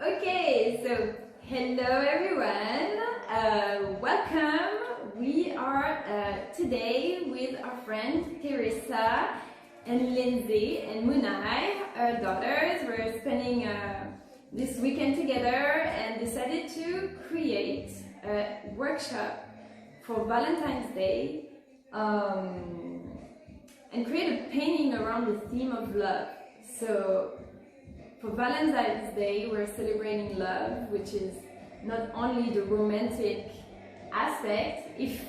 Okay, so hello everyone, welcome. We are today with our friends Teresa and Lindsay and Munai, our daughters. We're spending this weekend together and decided to create a workshop for Valentine's Day and create a painting around the theme of love. So for Valentine's Day, we're celebrating love, which is not only the romantic aspect. If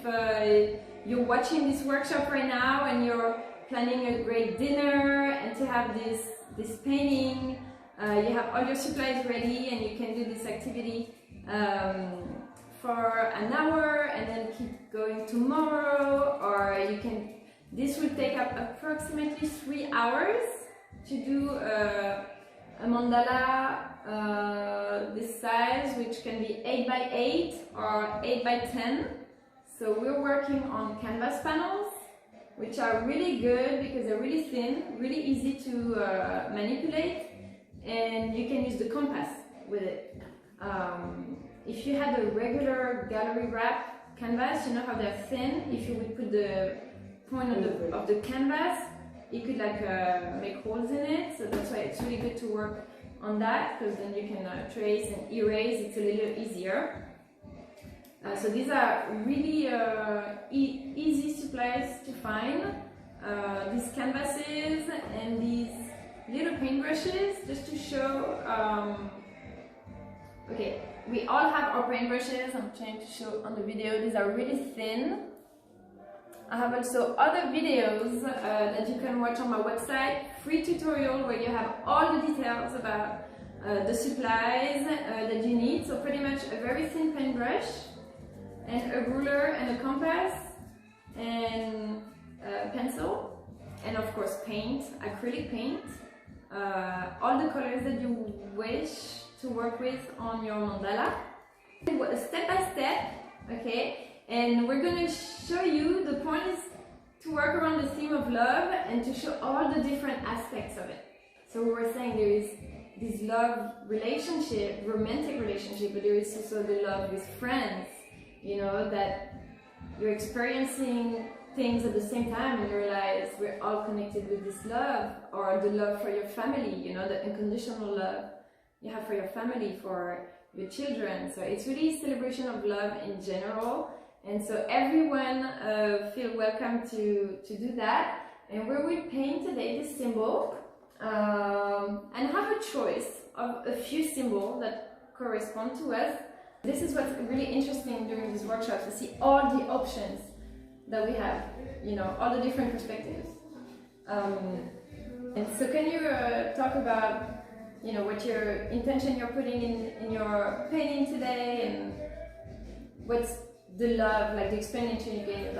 you're watching this workshop right now and you're planning a great dinner and to have this painting, you have all your supplies ready and you can do this activity for an hour and then keep going tomorrow, or you can. This will take up approximately 3 hours to do a mandala this size, which can be 8 by 8 or 8 by 10. So we're working on canvas panels, which are really good because they're really thin, really easy to manipulate, and you can use the compass with it. If you had a regular gallery wrap canvas, you know how they're thin. If you would put the point of the canvas, you could make holes in it, so that's why it's really good to work on that, because then you can trace and erase. It's a little easier. So these are really easy supplies to find. These canvases and these little paintbrushes, just to show. Okay, we all have our paintbrushes. I'm trying to show on the video. These are really thin. I have also other videos that you can watch on my website, free tutorial where you have all the details about the supplies that you need. So pretty much a very thin paintbrush and a ruler and a compass and a pencil, and of course paint, acrylic paint, all the colors that you wish to work with on your mandala, step by step, okay? And we're going to show you, the point is to work around the theme of love and to show all the different aspects of it. So we were saying there is this love relationship, romantic relationship, but there is also the love with friends, you know, that you're experiencing things at the same time and you realize we're all connected with this love, or the love for your family, you know, the unconditional love you have for your family, for your children. So it's really a celebration of love in general. And so everyone feel welcome to do that. And we will paint today this symbol and have a choice of a few symbols that correspond to us. This is what's really interesting during this workshop, to see all the options that we have, you know, all the different perspectives. And so can you talk about, you know, what your intention you're putting in your painting today, and what's the love, like the explanation you gave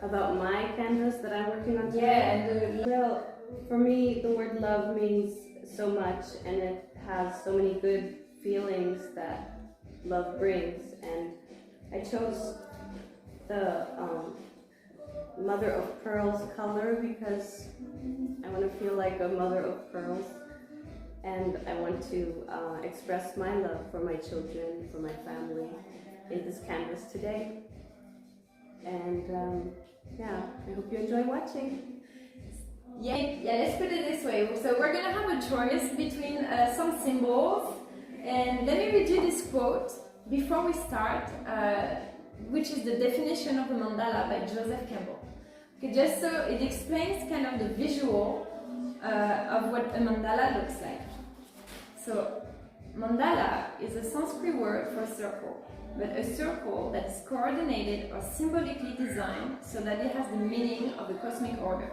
about my canvas that I'm working on today? Yeah, and well, for me, the word love means so much, and it has so many good feelings that love brings. And I chose the mother of pearls color because I want to feel like a mother of pearls, and I want to express my love for my children, for my family, in this canvas today. And yeah, I hope you enjoy watching. yeah, let's put it this way. So we're gonna have a choice between some symbols, and let me read you this quote before we start, which is the definition of a mandala by Joseph Campbell. Okay, just so it explains kind of the visual of what a mandala looks like. So mandala is a Sanskrit word for circle, but a circle that is coordinated or symbolically designed so that it has the meaning of the cosmic order.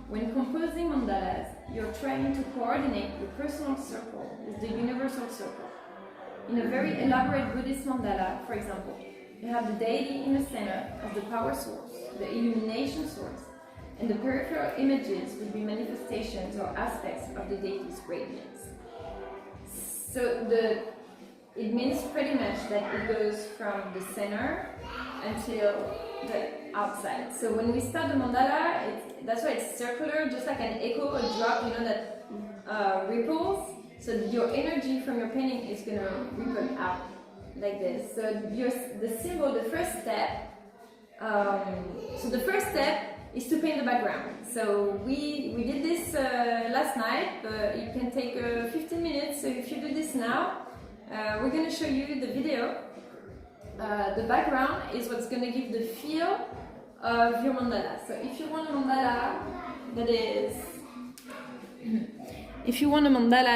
When composing mandalas, you're trying to coordinate your personal circle with the universal circle. In a very elaborate Buddhist mandala, for example, you have the deity in the center as the power source, the illumination source, and the peripheral images would be manifestations or aspects of the deity's radiance. So it means pretty much that it goes from the center until the outside. So when we start the mandala, that's why it's circular, just like an echo, a drop, you know, that ripples. So your energy from your painting is gonna ripple out like this. So the symbol, the first step. So the first step is to paint the background. So we did this last night, but it can take 15 minutes. So if you do this now, we're gonna show you the video. The background is what's gonna give the feel of your mandala. So if you want a mandala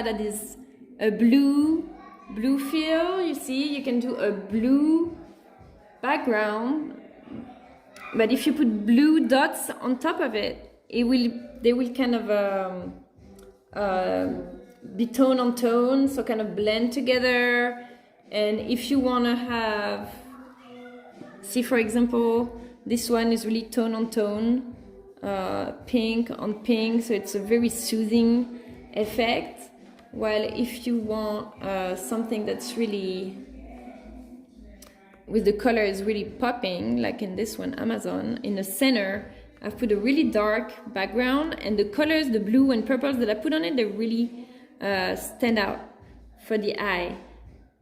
that is a blue feel, you see, you can do a blue background. But if you put blue dots on top of it, they will kind of be tone on tone, so kind of blend together. And if you want to have, see for example, this one is really tone on tone, pink on pink, so it's a very soothing effect. While if you want something that's really, with the colors really popping, like in this one, Amazon, in the center, I've put a really dark background, and the colors, the blue and purples that I put on it, they really stand out for the eye.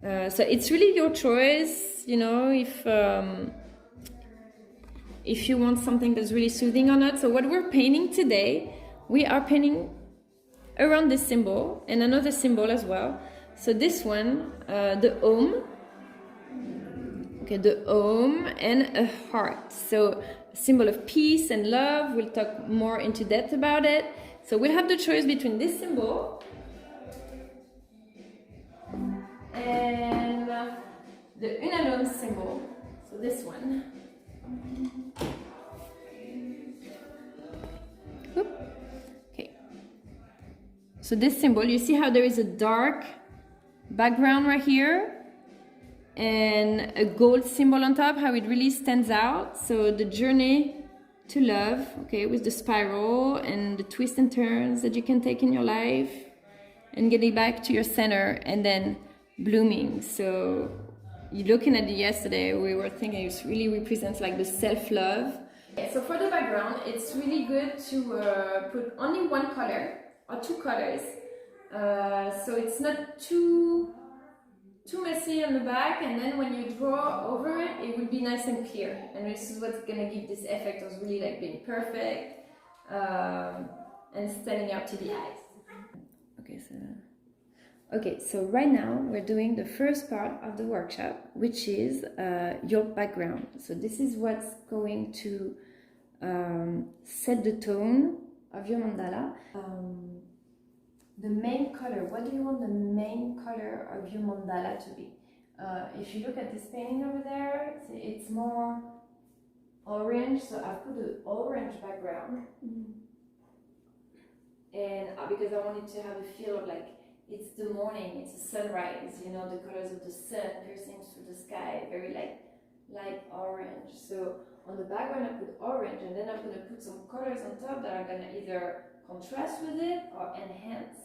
So it's really your choice, you know, if you want something that's really soothing or not. So what we're painting today, we are painting around this symbol and another symbol as well. So this one, the Om, okay, the Om and a heart. So a symbol of peace and love. We'll talk more into depth about it. So we'll have the choice between this symbol and the Unalome symbol, so this one. Okay. So this symbol, you see how there is a dark background right here and a gold symbol on top, how it really stands out. So the journey to love, okay, with the spiral and the twists and turns that you can take in your life and getting back to your center and then blooming. So you're looking at it yesterday, we were thinking it really represents like the self-love. So for the background, it's really good to put only one color or two colors, so it's not too messy on the back, and then when you draw over it, it will be nice and clear. And this is what's gonna give this effect of really like being perfect and standing out to the eyes. Okay, so right now we're doing the first part of the workshop, which is your background. So this is what's going to set the tone of your mandala. The main color, what do you want the main color of your mandala to be? If you look at this painting over there, it's more orange, so I put an orange background. And because I wanted to have a feel of like, it's the morning, it's a sunrise, you know, the colors of the sun piercing through the sky, very light orange. So on the background I put orange, and then I'm going to put some colors on top that are going to either contrast with it or enhance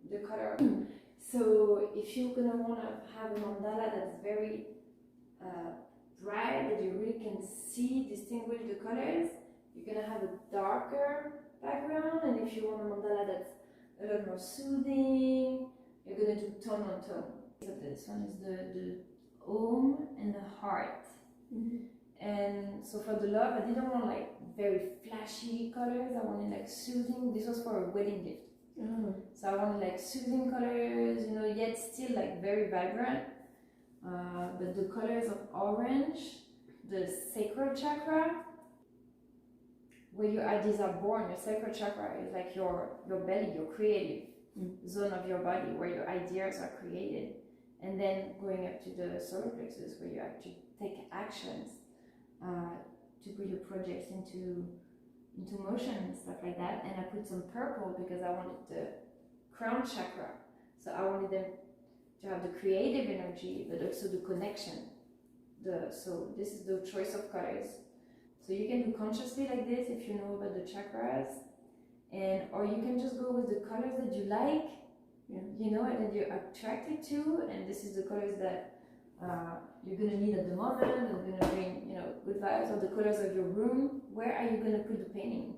the color. So if you're going to want to have a mandala that's very bright, that you really can see, distinguish the colors, you're going to have a darker background. And if you want a mandala that's a lot more soothing, you're going to do tone on tone. So this one is the Om and the heart. And so for the love, I didn't want like very flashy colors, I wanted like soothing. This was for a wedding gift. So I wanted like soothing colors, you know, yet still like very vibrant. But the colors of orange, the sacral chakra, where your ideas are born. Your sacral chakra is like your belly, your creative zone of your body, where your ideas are created. And then going up to the solar plexus, where you actually take actions to put your projects into motion and stuff like that. And I put some purple because I wanted the crown chakra. So I wanted them to have the creative energy, but also the connection. So this is the choice of colors. So you can do consciously like this if you know about the chakras, or you can just go with the colors that you like, you know, and that you're attracted to. And this is the colors that you're gonna need at the moment, and gonna bring, you know, good vibes. Or the colors of your room. Where are you gonna put the painting?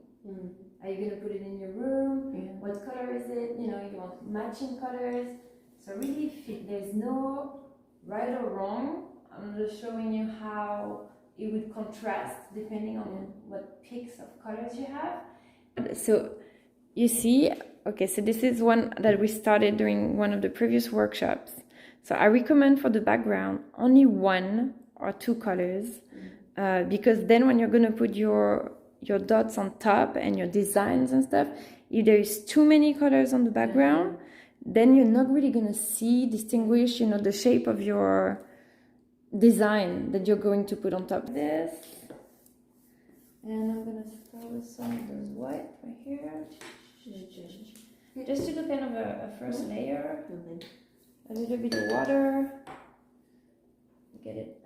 Are you gonna put it in your room, what color is it, you want matching colors. So really there's no right or wrong. I'm just showing you how it would contrast depending on what picks of colors you have. So you see, okay, so this is one that we started during one of the previous workshops. So I recommend for the background only 1 or 2 colors, because then when you're going to put your dots on top and your designs and stuff, if there is too many colors on the background, then you're not really going to distinguish, the shape of your design that you're going to put on top of this. And I'm going to start with some of those white right here. Just to do kind of a first layer. A little bit of water. Get it.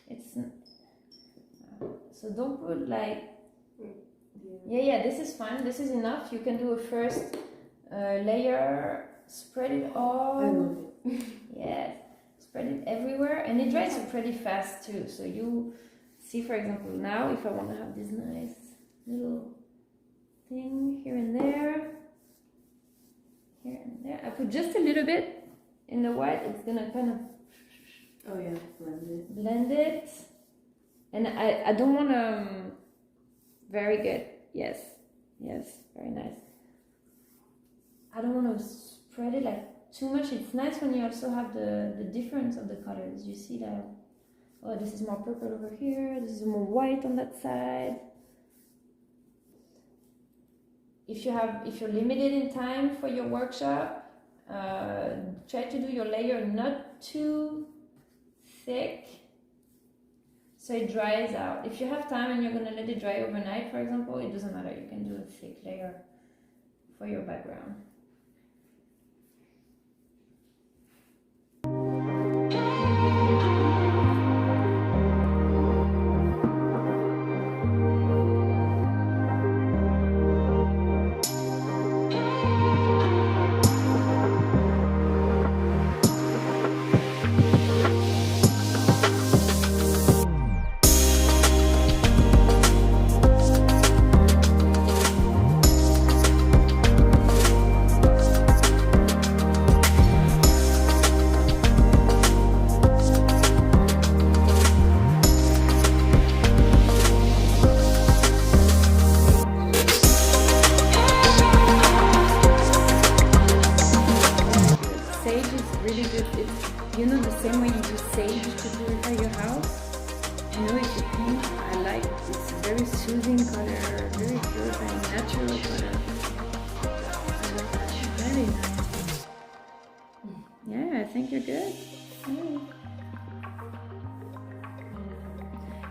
It's so don't put like this is fine. This is enough. You can do a first layer. Spread it all. I love it. Yes, spread it everywhere, and it dries pretty fast too. So you see, for example, now if I want to have this nice little thing here and there, I put just a little bit in the white. It's gonna kind of blend it, and I don't want to. Very good. Yes, very nice. I don't want to spread it like too much. It's nice when you also have the difference of the colors. You see that, oh, this is more purple over here, this is more white on that side. If you're limited in time for your workshop, try to do your layer not too thick so it dries out. If you have time and you're going to let it dry overnight, for example, it doesn't matter. You can do a thick layer for your background.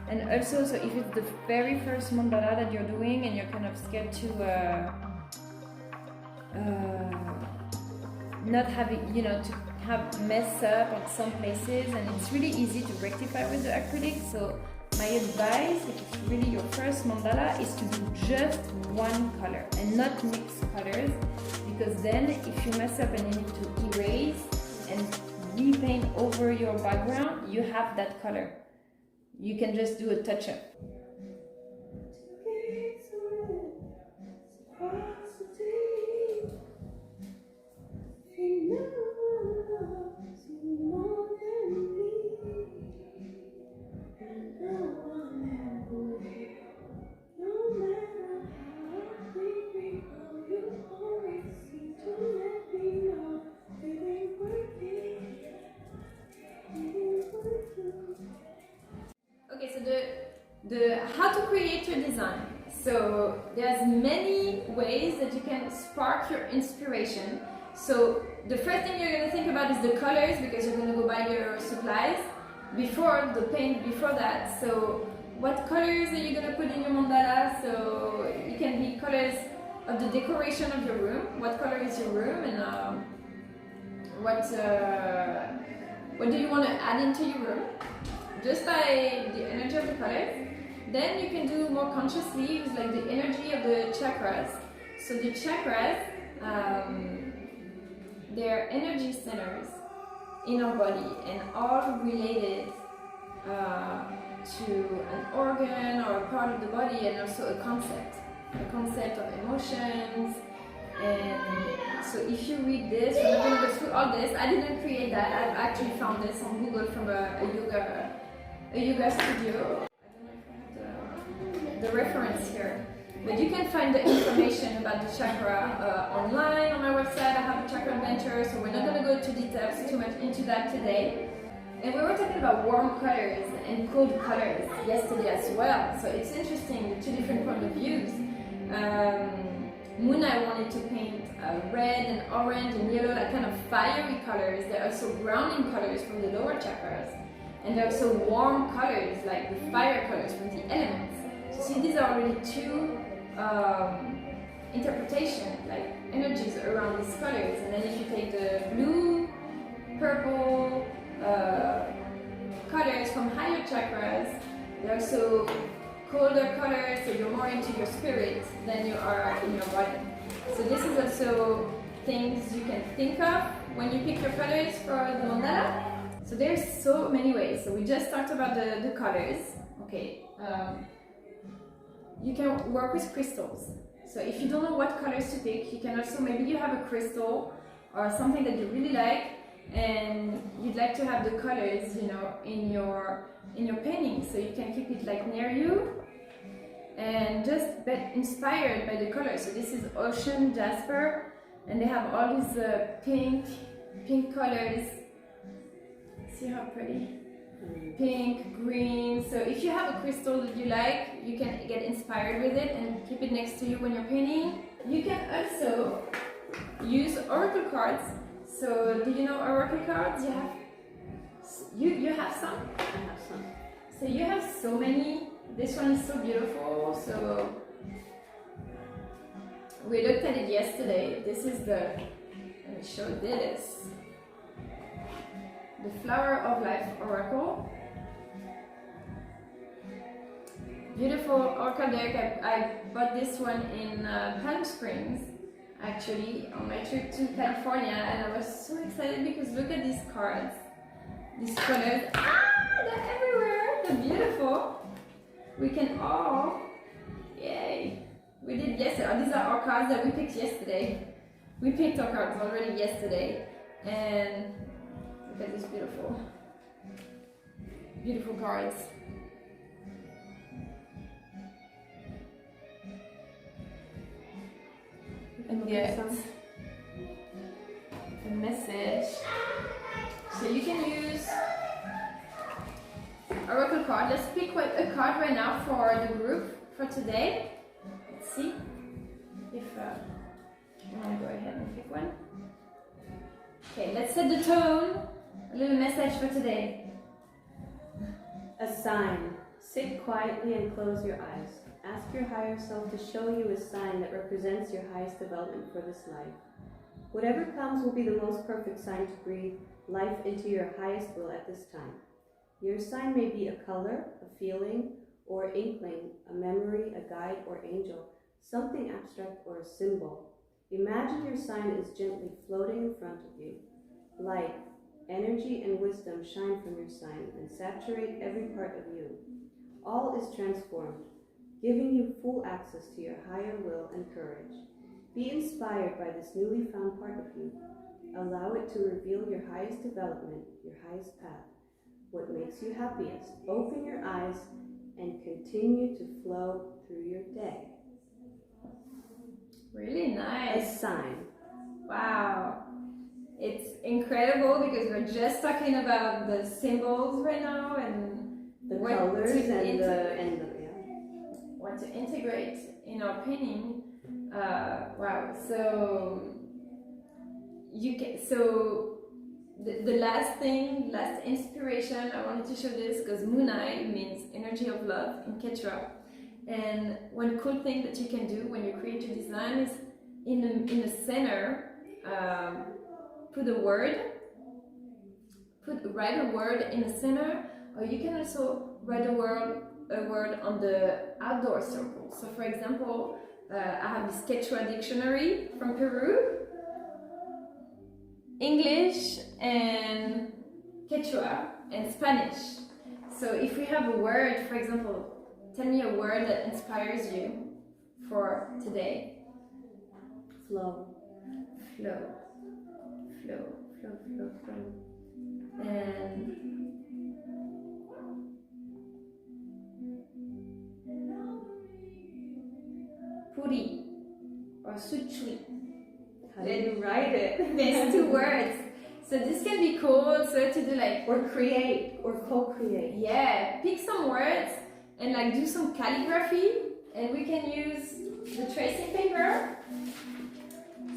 And also, so if it's the very first mandala that you're doing and you're kind of scared to not having, to have mess up on some places, and it's really easy to rectify with the acrylic. So my advice, if it's really your first mandala, is to do just one color and not mix colors, because then if you mess up and you need to erase and repaint over your background, you have that color. You can just do a touch-up. Okay, so the how to create your design. So there's many ways that you can spark your inspiration. So the first thing you're going to think about is the colors, because you're going to go buy your supplies before the paint, before that. So what colors are you going to put in your mandala? So it can be colors of the decoration of your room. What color is your room, and what do you want to add into your room? Just by the energy of the colors. Then you can do more consciously use like the energy of the chakras. So the chakras, they're energy centers in our body, and all related to an organ or a part of the body, and also a concept. the concept of emotions. And so if you read this, we're not going to go through all this. I didn't create that. I've actually found this on Google from a yoga studio. I don't know if I have the reference here. But you can find the information about the chakra online on my website. I have a chakra adventure, so we're not going to go into details too much into that today. And we were talking about warm colors and cold colors yesterday as well. So it's interesting, the two different point of views. Muna wanted to paint red and orange and yellow, like kind of fiery colors. They're also grounding colors from the lower chakras. And they're also warm colors, like the fire colors from the elements. So see, these are already two interpretations, like energies around these colors. And then if you take the blue, purple colors from higher chakras, they're also colder colors, so you're more into your spirit than you are in your body. So this is also things you can think of when you pick your colors for the mandala. So there's so many ways. So we just talked about the colors. Okay. You can work with crystals. So if you don't know what colors to pick, you can also, maybe you have a crystal or something that you really like and you'd like to have the colors, you know, in your painting. So you can keep it like near you and just get inspired by the colors. So this is ocean jasper and they have all these pink colors. See how pretty? Pink, green. So if you have a crystal that you like, you can get inspired with it and keep it next to you when you're painting. You can also use oracle cards. So do you know oracle cards? You have some? I have some. So you have so many. This one is so beautiful. So we looked at it yesterday. This is let me show this. The Flower of Life Oracle. Beautiful oracle deck. I bought this one in Palm Springs, actually, on my trip to California, and I was so excited because look at these cards. These colors. They're everywhere. They're beautiful. We can all, yay. We did yesterday. Oh, these are our cards that we picked yesterday. We picked our cards already yesterday, and look at these beautiful cards. And get a message. So you can use oracle card. Let's pick a card right now for the group for today. Let's see if you want to go ahead and pick one. Okay, let's set the tone. A little message for today. A sign. Sit quietly and close your eyes. Ask your higher self to show you a sign that represents your highest development for this life. Whatever comes will be the most perfect sign to breathe life into your highest will at this time. Your sign may be a color, a feeling, or inkling, a memory, a guide, or angel, something abstract or a symbol. Imagine your sign is gently floating in front of you. Light, energy, and wisdom shine from your sign and saturate every part of you. All is transformed, giving you full access to your higher will and courage. Be inspired by this newly found part of you. Allow it to reveal your highest development, your highest path, what makes you happiest. Open your eyes and continue to flow through your day. Really nice. A sign. Wow. It's incredible because we're just talking about the symbols right now and the colors and what to integrate in our painting. Wow. So you can. So the last inspiration, I wanted to show this because Munai means energy of love in Quechua. And one cool thing that you can do when you create your design is in the center, write a word in the center, or you can also write a word on the outdoor circle. So for example, I have this Quechua dictionary from Peru, English and Quechua and Spanish. So if we have a word, for example, tell me a word that inspires you for today? Flow. Flow. Flow, flow, flow, flow. And puri or suchui. How do you write it? There's two words. So this can be cool, so to do like, or create, or co-create. yeah, pick some words and like do some calligraphy, and we can use the tracing paper.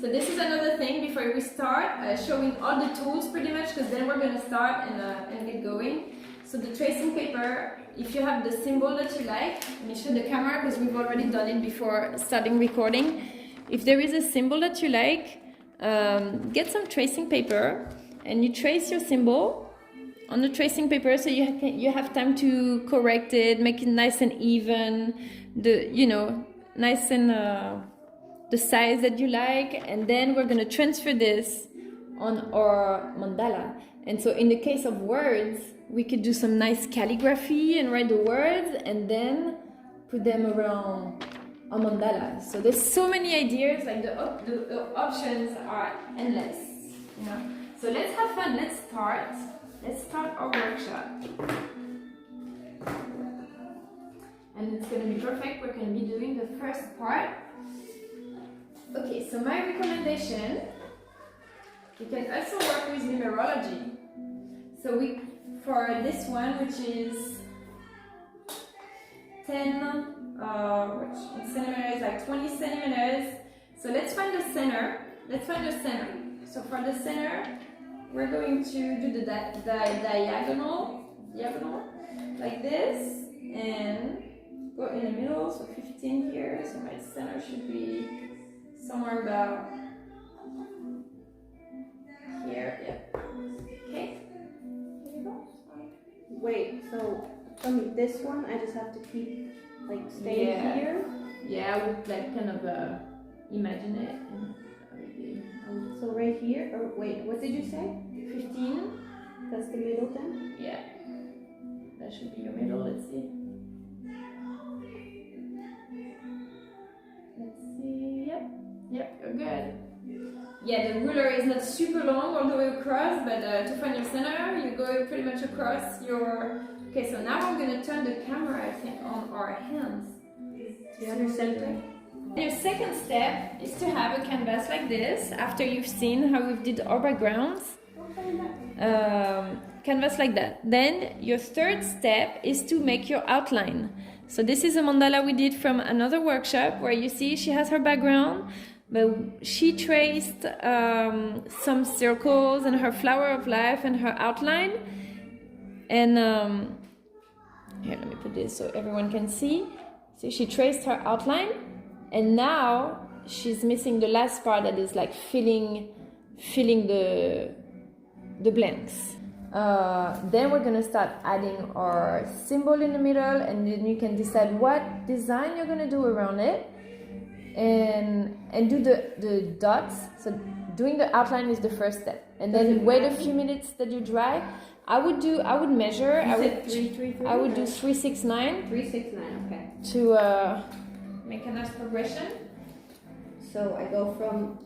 So this is another thing before we start, showing all the tools pretty much, because then we're going to start and get going. So the tracing paper, if you have the symbol that you like, let me show the camera because we've already done it before starting recording. If there is a symbol that you like, get some tracing paper and you trace your symbol on the tracing paper, so you have time to correct it, make it nice and even, nice and the size that you like, and then we're gonna transfer this on our mandala. And so in the case of words, we could do some nice calligraphy and write the words and then put them around a mandala. So there's so many ideas, like the options are endless, you know. So let's have fun, let's start our workshop. And it's gonna be perfect, we're gonna be doing the first part. Okay, so my recommendation, you can also work with numerology. So for this one, which is 10, which in centimeters like 20 centimeters. So let's find the center. So for the center, we're going to do the diagonal, like this, and go in the middle, so 15 here, so my center should be somewhere about here, yeah. Okay. Wait, so from this one, I just have to keep like staying here? Yeah, I would like kind of imagine it. So right here, or wait, what did you say? 15. That's the middle then? Yeah. That should be your middle, let's see. Let's see, yep, you're good. Yeah, the ruler is not super long all the way across, but to find your center, you go pretty much across your... Okay, so now I'm going to turn the camera, I think, on our hands. The other center? Your second step is to have a canvas like this, after you've seen how we did our backgrounds. Canvas like that. Then your third step is to make your outline. So this is a mandala we did from another workshop where you see she has her background, but she traced some circles and her flower of life and her outline. And here, let me put this so everyone can see. See, she traced her outline, and now she's missing the last part that is like filling the blanks. Then we're gonna start adding our symbol in the middle, and then you can decide what design you're gonna do around it, and do the dots. So doing the outline is the first step, and then wait a few minutes that you dry. I would measure. I would do 3, 6, 9. 3, 6, 9. Okay. To make a nice progression. So I go from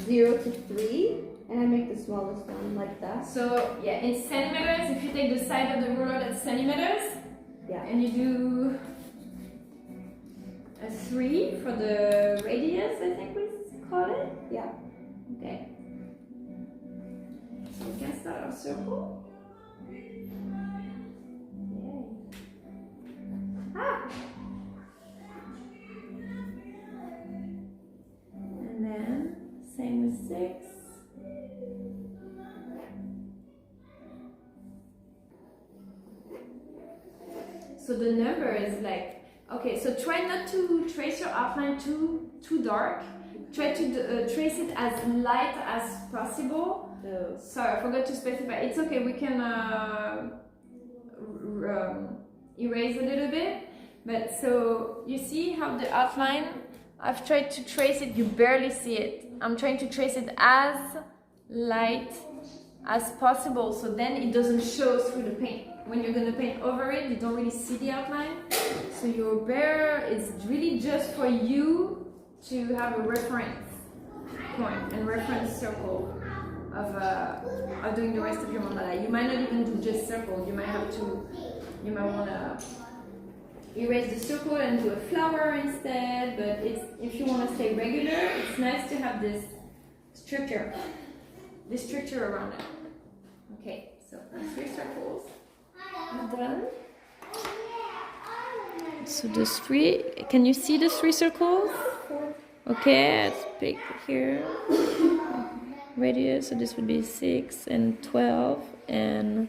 0 to 3, and I make the smallest one like that. So yeah, in centimeters, if you take the side of the ruler, that's centimeters. Yeah. And you do a 3 for the radius, I think we call it. Yeah. Okay. So we can start our circle. Yay. Ah! And then same with 6. So the number is like, okay, so try not to trace your outline too dark. Try to trace it as light as possible. No. Sorry, I forgot to specify. It's okay, we can erase a little bit. But so you see how the outline, I've tried to trace it, you barely see it. I'm trying to trace it as light as possible, so then it doesn't show through the paint. When you're going to paint over it, you don't really see the outline. So your bear is really just for you to have a reference point and reference circle of doing the rest of your mandala. You might not even do just circle. You might want to erase the circle and do a flower instead. But if you want to stay regular, it's nice to have this structure around it. Okay, so 3 circles are done. So the 3, can you see the 3 circles? Okay, let's pick here. Radius, so this would be 6 and 12 and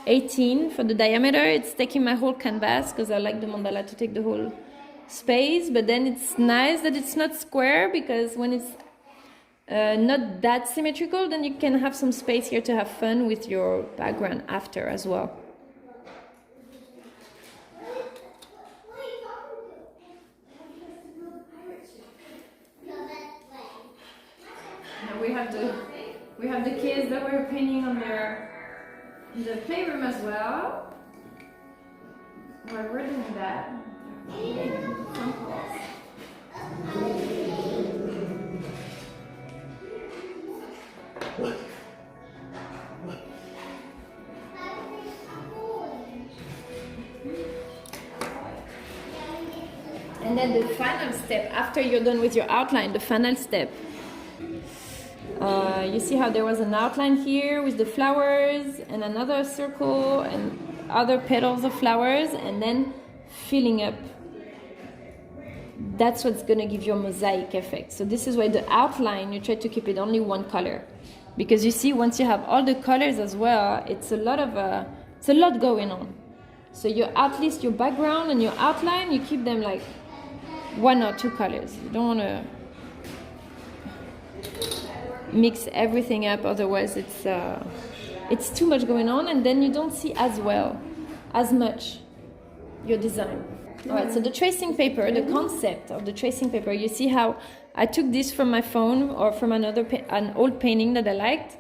18 for the diameter. It's taking my whole canvas because I like the mandala to take the whole space, but then it's nice that it's not square, because when it's not that symmetrical, then you can have some space here to have fun with your background after as well. Now we have the kids that were painting on the playroom as well. While we're doing that, phone calls. And then the final step, after you're done with your outline, the final step. You see how there was an outline here with the flowers and another circle and other petals of flowers, and then filling up. That's what's going to give you a mosaic effect. So this is why the outline, you try to keep it only one color. Because you see, once you have all the colors as well, it's a lot going on. So at least your background and your outline, you keep them like 1 or 2 colors. You don't want to mix everything up, otherwise it's too much going on, and then you don't see as much your design. All right, so the tracing paper, the concept of the tracing paper, you see how I took this from my phone or from an old painting that I liked,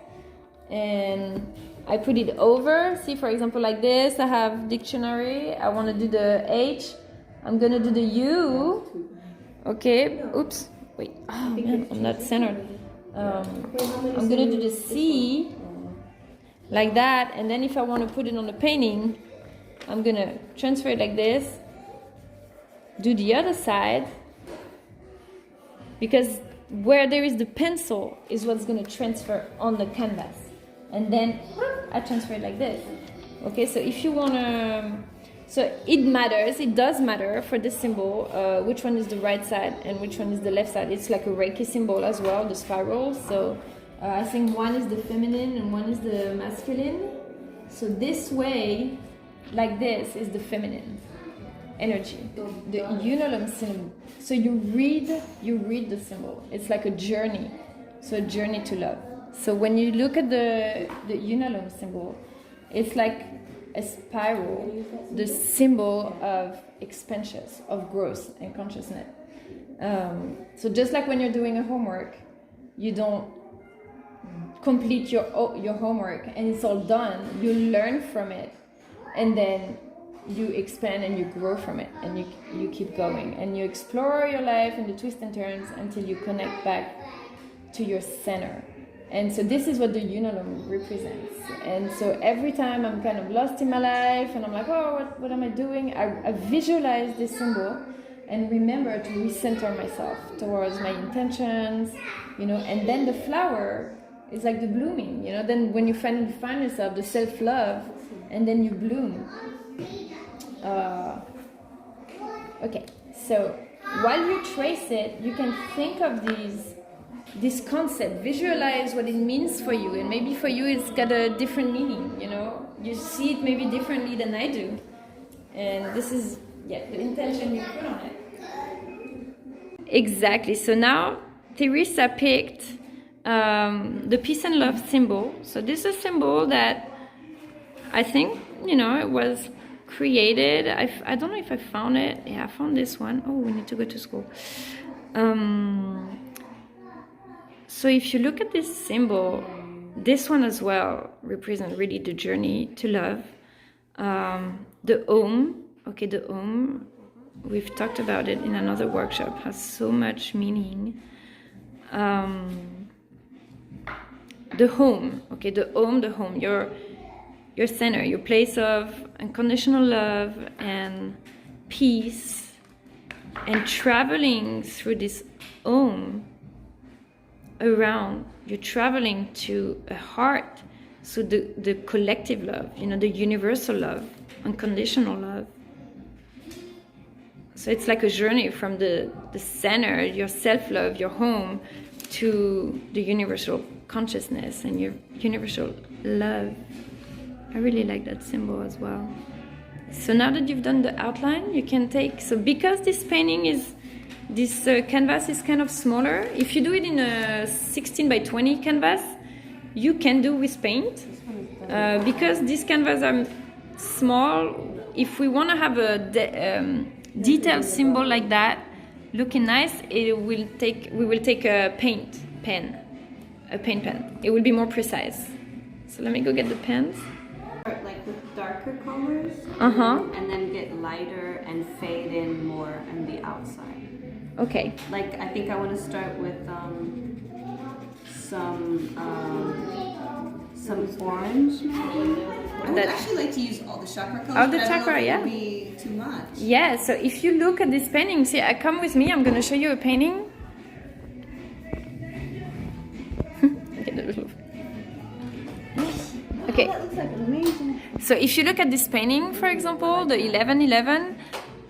and I put it over. See, for example, like this, I have dictionary. I want to do the H. I'm going to do the U. Okay, oops, wait, oh man, I'm not centered. I'm going to do the C, like that, and then if I want to put it on the painting, I'm going to transfer it like this, do the other side, because where there is the pencil is what's going to transfer on the canvas, and then I transfer it like this. Okay, so if you want to, so it does matter for this symbol, which one is the right side and which one is the left side. It's like a Reiki symbol as well, the spiral. So I think one is the feminine and one is the masculine. So this way, like this, is the feminine energy, the unalome symbol. So you read the symbol. It's like a journey, so a journey to love. So when you look at the unalome symbol, it's like a spiral, the symbol of expansion, of growth and consciousness. So just like when you're doing a homework, you don't complete your homework and it's all done. You learn from it, and then you expand and you grow from it, and you keep going and you explore your life and the twists and turns until you connect back to your center. And so this is what the unalome represents. And so every time I'm kind of lost in my life and I'm like, oh, what am I doing? I visualize this symbol and remember to recenter myself towards my intentions, and then the flower is like the blooming, then when you finally find yourself, the self-love, and then you bloom. Okay, so while you trace it, you can think of this concept, visualize what it means for you, and maybe for you it's got a different meaning, you see it maybe differently than I do, and this is the intention you put on it. Exactly. So now Teresa picked the peace and love symbol. So this is a symbol that I think it was created, I don't know if I found it. Yeah, I found this one. Oh, we need to go to school. So if you look at this symbol, this one as well represents really the journey to love. The Om, okay, the Om, we've talked about it in another workshop, has so much meaning. The home, okay, the Om, the home, your center, your place of unconditional love and peace, and traveling through this Om around, you're traveling to a heart, so the collective love, you know, the universal love, unconditional love. So it's like a journey from the center, your self-love, your home, to the universal consciousness and your universal love. I really like that symbol as well. So now that you've done the outline, you can take, so because this painting is, this canvas is kind of smaller, if you do it in a 16 by 20 canvas, you can do with paint. Because these canvases are small, if we want to have a detailed symbol like that, looking nice, we will take a paint pen. It will be more precise. So let me go get the pens. Like with darker colors, and then get lighter and fade in more on the outside. Okay. Like I think I want to start with some orange. I would actually like to use all the chakra colors. All the but I don't chakra, know if yeah. It would be too much. Yeah, so if you look at this painting, see, come with me, I'm going to show you a painting. Okay. Oh, that looks like amazing. So if you look at this painting, for example, the 1111,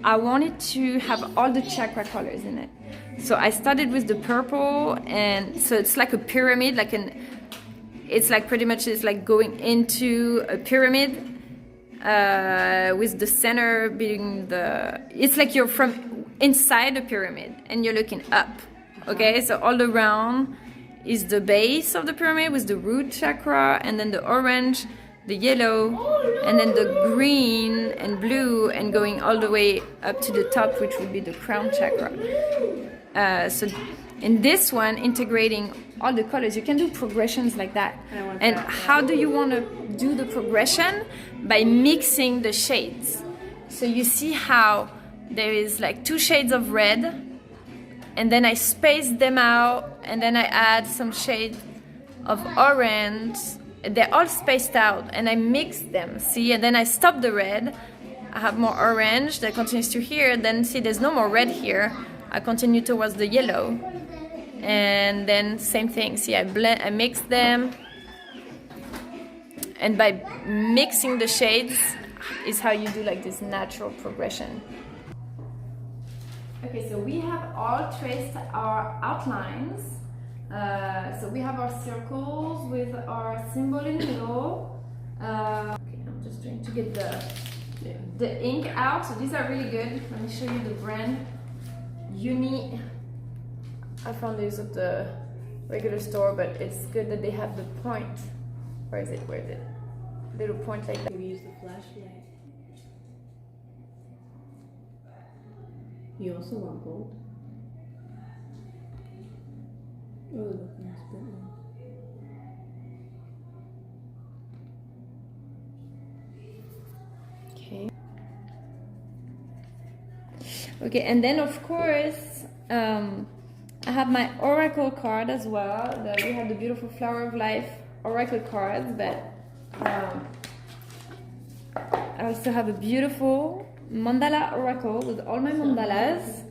I wanted to have all the chakra colors in it. So I started with the purple, and so it's like a pyramid, it's like pretty much it's like going into a pyramid with the center being it's like you're from inside the pyramid and you're looking up. Okay, so all around is the base of the pyramid with the root chakra, and then the orange, the yellow, and then the green and blue, and going all the way up to the top, which would be the crown chakra. So in this one, integrating all the colors, you can do progressions like that. And how do you want to do the progression? By mixing the shades. So you see how there is like 2 shades of red, and then I space them out, and then I add some shade of orange. They're all spaced out, and I mix them, see? And then I stop the red, I have more orange that continues to here, then see there's no more red here, I continue towards the yellow, and then same thing, see, I mix them, and by mixing the shades is how you do like this natural progression. Okay, so we have all traced our outlines. So we have our circles with our symbol in the middle. Okay, I'm just trying to get the ink out. So these are really good. Let me show you the brand. I found these at the regular store, but it's good that they have the point. Where is it? Little point like that. We use the flashlight. You also want gold? Oh, look, nice bit. Okay. Okay, and then of course, I have my oracle card as well. We have the beautiful Flower of Life oracle cards, but I also have a beautiful mandala oracle with all my mandalas.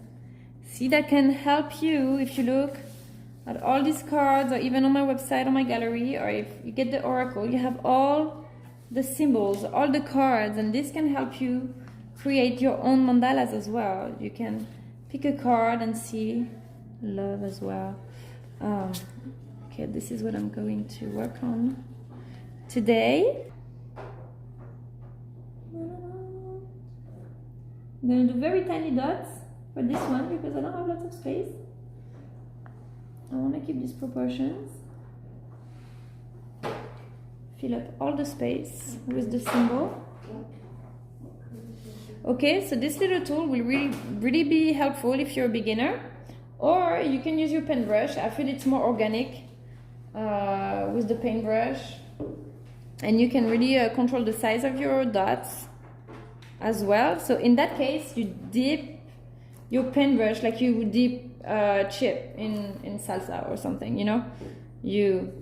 See, that can help you if you look at all these cards, or even on my website, on my gallery, or if you get the oracle, you have all the symbols, all the cards, and this can help you create your own mandalas as well. You can pick a card and see love as well. Okay, this is what I'm going to work on today. I'm going to do very tiny dots for this one because I don't have lots of space. I want to keep these proportions. Fill up all the space with the symbol. Okay, so this little tool will really be helpful if you're a beginner, or you can use your pen brush. I feel it's more organic with the paintbrush, and you can really control the size of your dots as well. So in that case, you dip your paintbrush like you would dip chip in salsa or something, you know. You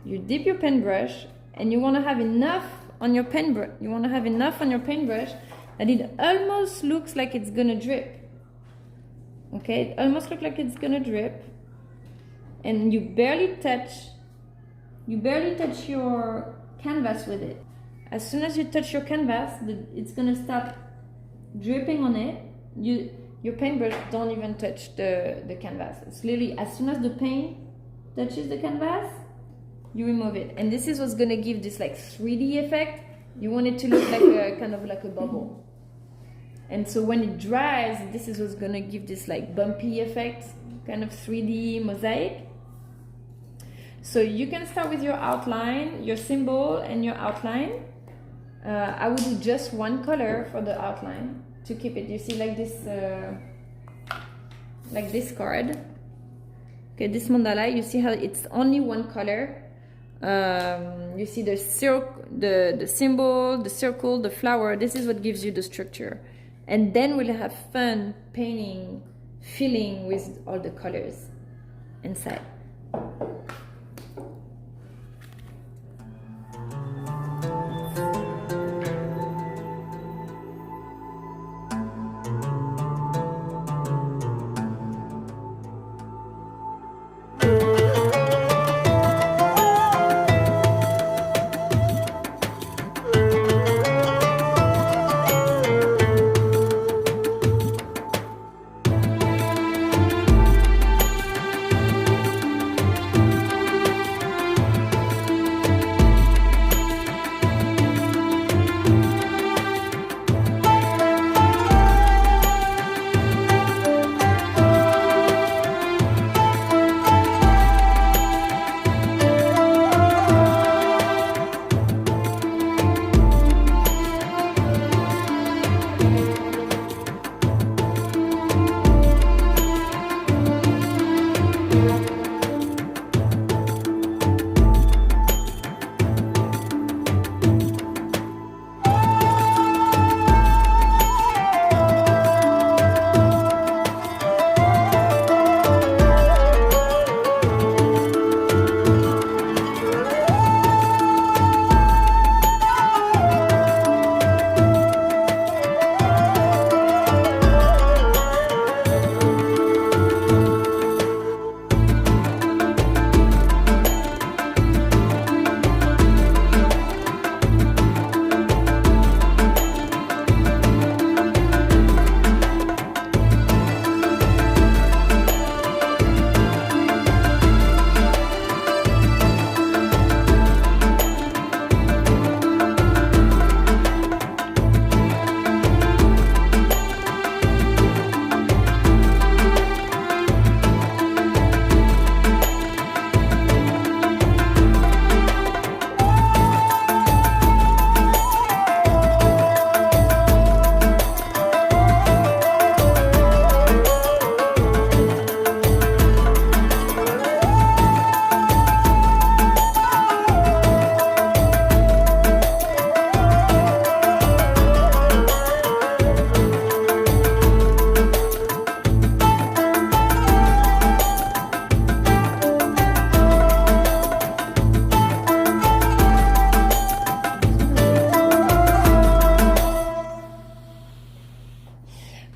dip your paintbrush, and you want to have enough on your paintbrush. You want to have enough on your paintbrush that it almost looks like it's gonna drip. Okay, it almost looks like it's gonna drip, and you barely touch your canvas with it. As soon as you touch your canvas, it's gonna start dripping on it. Your paintbrush don't even touch the canvas. It's literally as soon as the paint touches the canvas, you remove it. And this is what's gonna give this like 3D effect. You want it to look like a kind of like a bubble. And so when it dries, this is what's gonna give this like bumpy effect, kind of 3D mosaic. So you can start with your outline, your symbol, and your outline. I would do just one color for the outline to keep it. You see, like this card. Okay, this mandala. You see how it's only one color. You see the symbol, the circle, the flower. This is what gives you the structure. And then we'll have fun painting, filling with all the colors inside.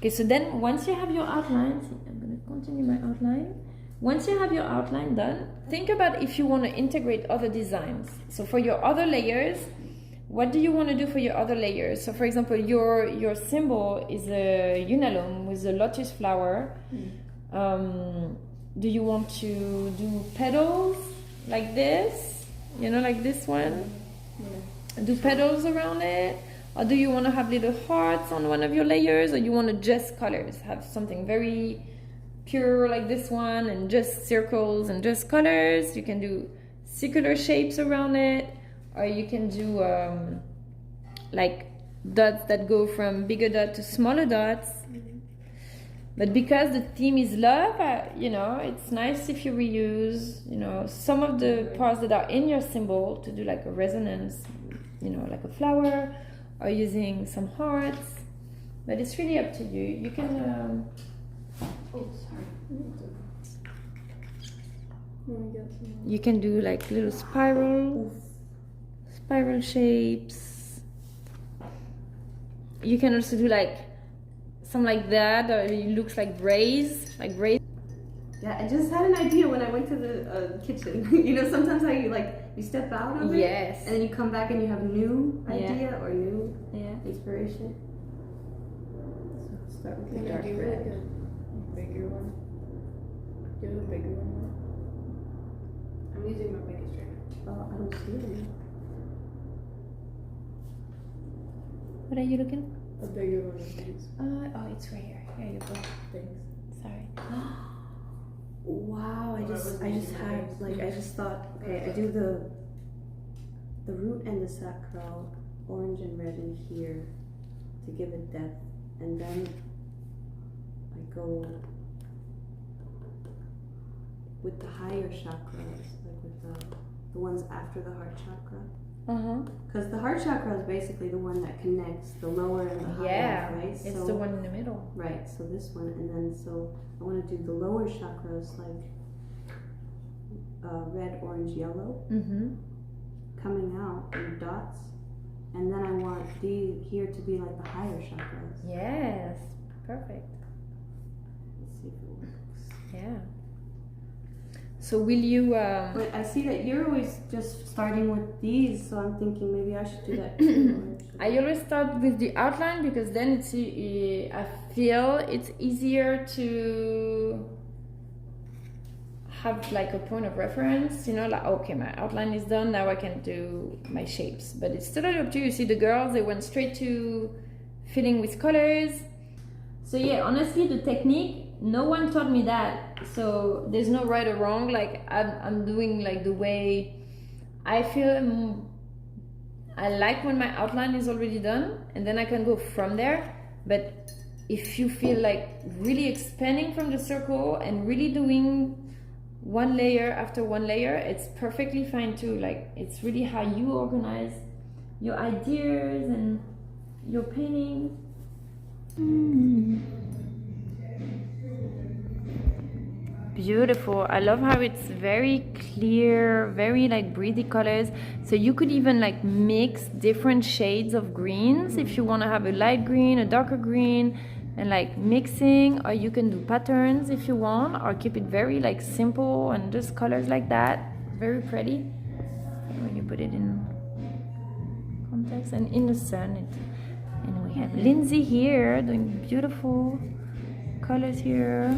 Okay, so then once you have your outline, I'm going to continue my outline. Once you have your outline done, think about if you want to integrate other designs. So for your other layers, what do you want to do for your other layers? So for example, your symbol is a unalome with a lotus flower. Do you want to do petals like this? You know, like this one? Yeah. Do petals around it? Or do you want to have little hearts on one of your layers? Or you want to just colors? Have something very pure like this one and just circles and just colors. You can do circular shapes around it. Or you can do like dots that go from bigger dot to smaller dots. But because the theme is love, you know, it's nice if you reuse, you know, some of the parts that are in your symbol to do like a resonance, you know, like a flower, or using some hearts. But it's really up to you. You can. Oh, sorry. You can do like little spiral shapes. You can also do like some like that, or it looks like braids, Yeah, I just had an idea when I went to the kitchen. You know, sometimes how you step out of it, yes, and then you come back and you have new idea or new inspiration. So start with the dark red. Bigger one. Do a bigger one. I'm using my biggest right now. Oh, I don't see it. What are you looking? A bigger one, please. Oh, it's right here. Here you go. Thanks. Sorry. Wow, I just thought, okay, I do the root and the sacral, orange and red in here to give it depth, and then I go with the higher chakras, like with the ones after the heart chakra. Because the heart chakra is basically the one that connects the lower and the higher, right? It's the one in the middle. Right, so this one, and then so I want to do the lower chakras like red, orange, yellow, coming out in dots, and then I want here to be like the higher chakras. Yes, perfect. Let's see if it works. Yeah. So will you? But I see that you're always just starting with these, so I'm thinking maybe I should do that too. I always start with the outline because then I feel it's easier to have like a point of reference, you know, like, okay, my outline is done, now I can do my shapes. But it's totally up to you. See, the girls, they went straight to filling with colors. So yeah, honestly, the technique, no one taught me that. So there's no right or wrong. Like I'm doing like the way I feel. I like when my outline is already done, and then I can go from there. But if you feel like really expanding from the circle and really doing one layer after one layer, it's perfectly fine too. Like, it's really how you organize your ideas and your painting. Beautiful. I love how it's very clear, very like breathy colors. So you could even like mix different shades of greens if you want to have a light green, a darker green, and like mixing, or you can do patterns if you want, or keep it very like simple and just colors like that. Very pretty when you put it in context and in the sun. And we have Lindsay here doing beautiful colors here.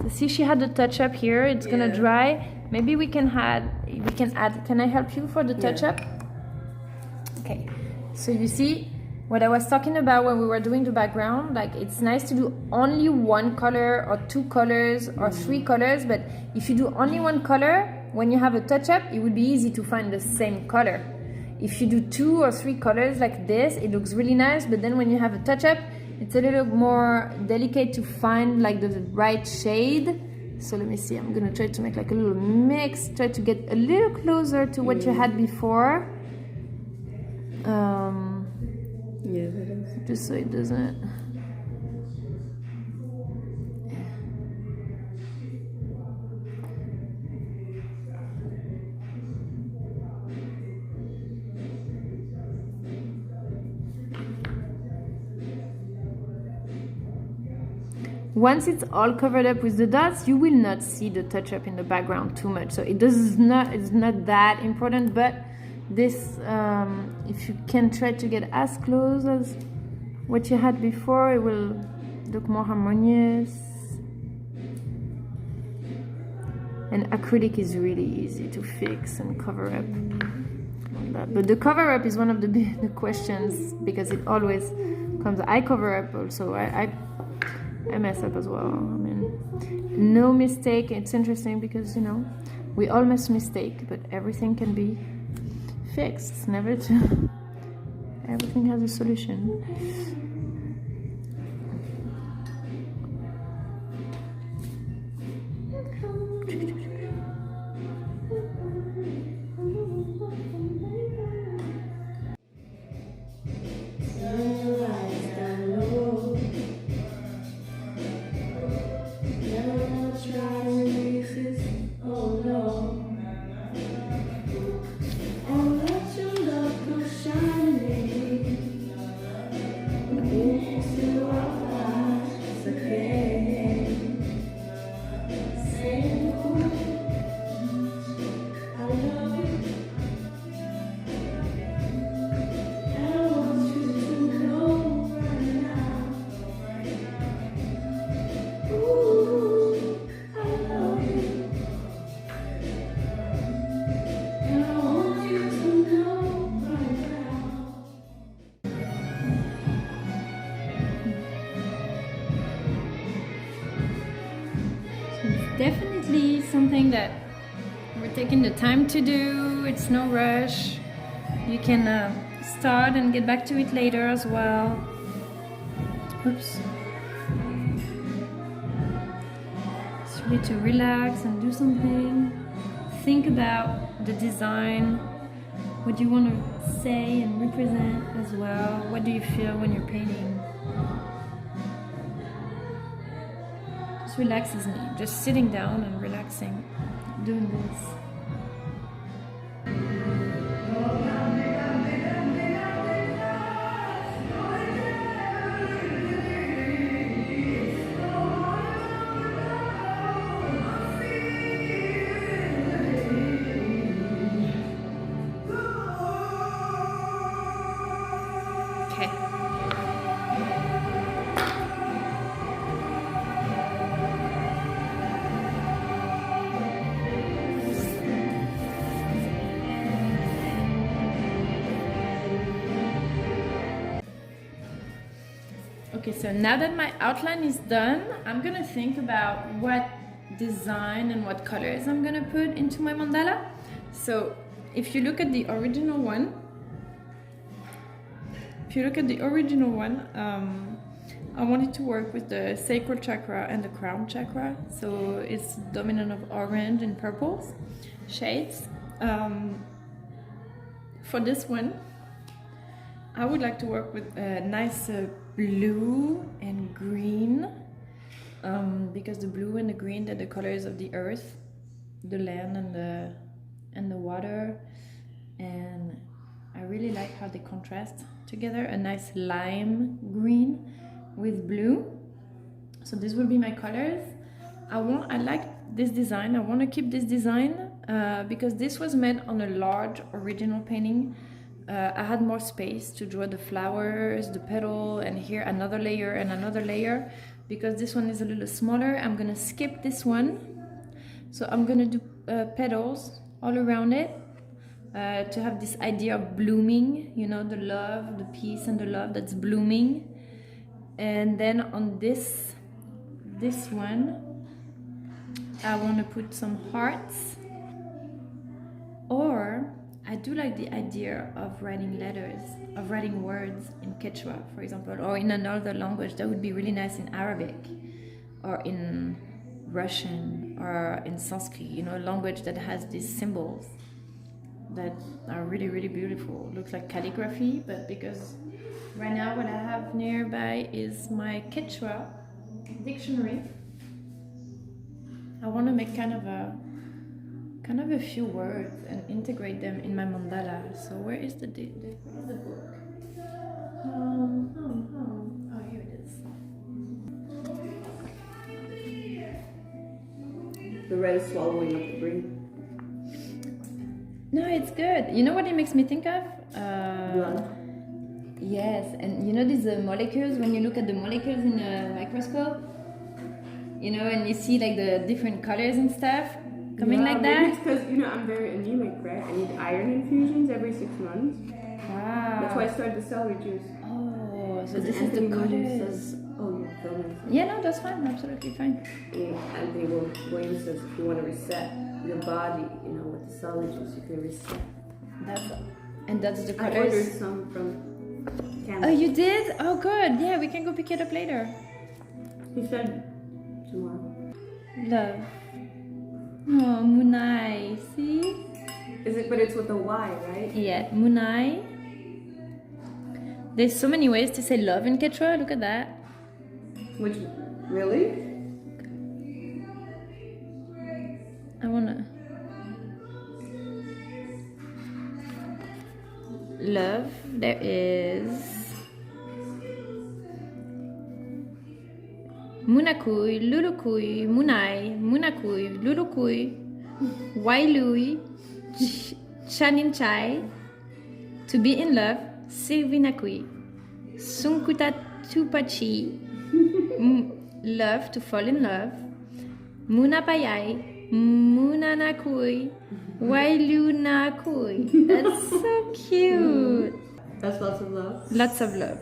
So see, she had the touch up here. It's gonna dry. Maybe we can add. Can I help you for the touch up? Okay. So you see what I was talking about when we were doing the background. Like, it's nice to do only one color or two colors or three colors. But if you do only one color, when you have a touch up, it would be easy to find the same color. If you do two or three colors like this, it looks really nice. But then when you have a touch up, it's a little more delicate to find like the right shade. So let me see, I'm gonna try to make like a little mix, try to get a little closer to what you had before. Yeah, that is. Just so it doesn't. Once it's all covered up with the dots, you will not see the touch-up in the background too much. So it's not that important, but this, if you can try to get as close as what you had before, it will look more harmonious. And acrylic is really easy to fix and cover up. Like that. But the cover up is one of the big questions, because it always comes. I cover up also. I mess up as well. I mean, no mistake. It's interesting because, you know, we all make mistake, but everything can be fixed. It's never to. Everything has a solution. definitely something that we're taking the time to do. It's no rush. You can start and get back to it later as well. Oops. It's really to relax and do something. Think about the design. What do you want to say and represent as well? What do you feel when you're painting? Just relaxes me. Just sitting down and relaxing, doing this. Okay, so now that my outline is done, I'm gonna think about what design and what colors I'm gonna put into my mandala. So if you look at the original one, I wanted to work with the sacral chakra and the crown chakra. So it's dominant of orange and purples shades. For this one, I would like to work with a nice blue and green, because the blue and the green are the colors of the earth, the land and the water, and I really like how they contrast together. A nice lime green with blue. So this will be my colors. I like this design. I want to keep this design because this was made on a large original painting. I had more space to draw the flowers, the petal, and here another layer and another layer. Because this one is a little smaller, I'm gonna skip this one. So I'm gonna do petals all around it to have this idea of blooming, you know, the love, the peace and the love that's blooming. And then on this one, I want to put some hearts. Or I do like the idea of writing letters, of writing words in Quechua, for example, or in another language. That would be really nice in Arabic, or in Russian, or in Sanskrit, you know, a language that has these symbols that are really, really beautiful. Looks like calligraphy, but because right now what I have nearby is my Quechua dictionary, I want to make kind of a few words and integrate them in my mandala. So where is the book? Oh, here it is. The red is swallowing up the green. No, it's good. You know what it makes me think of? Blood. Yes, and you know these molecules, when you look at the molecules in a microscope, you know, and you see like the different colors and stuff coming like that? Maybe it's because, you know, I'm very anemic, right? I need iron infusions every 6 months. Wow. That's why I started the celery juice. Oh, so this is the colors. Oh, yeah, filming. Yeah, no, that's fine. Absolutely fine. Yeah, Anthony Williams says if you want to reset your body, you know, with the celery juice, you can reset. That's the colors. I ordered some from Canada. Oh, you did? Oh, good. Yeah, we can go pick it up later. He said tomorrow. Love. Oh, Munai. See? Is it? But it's with a Y, right? Yeah, Munai. There's so many ways to say love in Quechua. Look at that. Which, really? I wanna. Love. There is Munakui, Lulukui, Munai, Munakui, Lulukui, Wailui, Chaninchai, to be in love, Sirvinakui, Sunkuta Tupachi, love, to fall in love, Munapayai, Munanakui, Wailunakui. That's so cute. That's lots of love. Lots of love.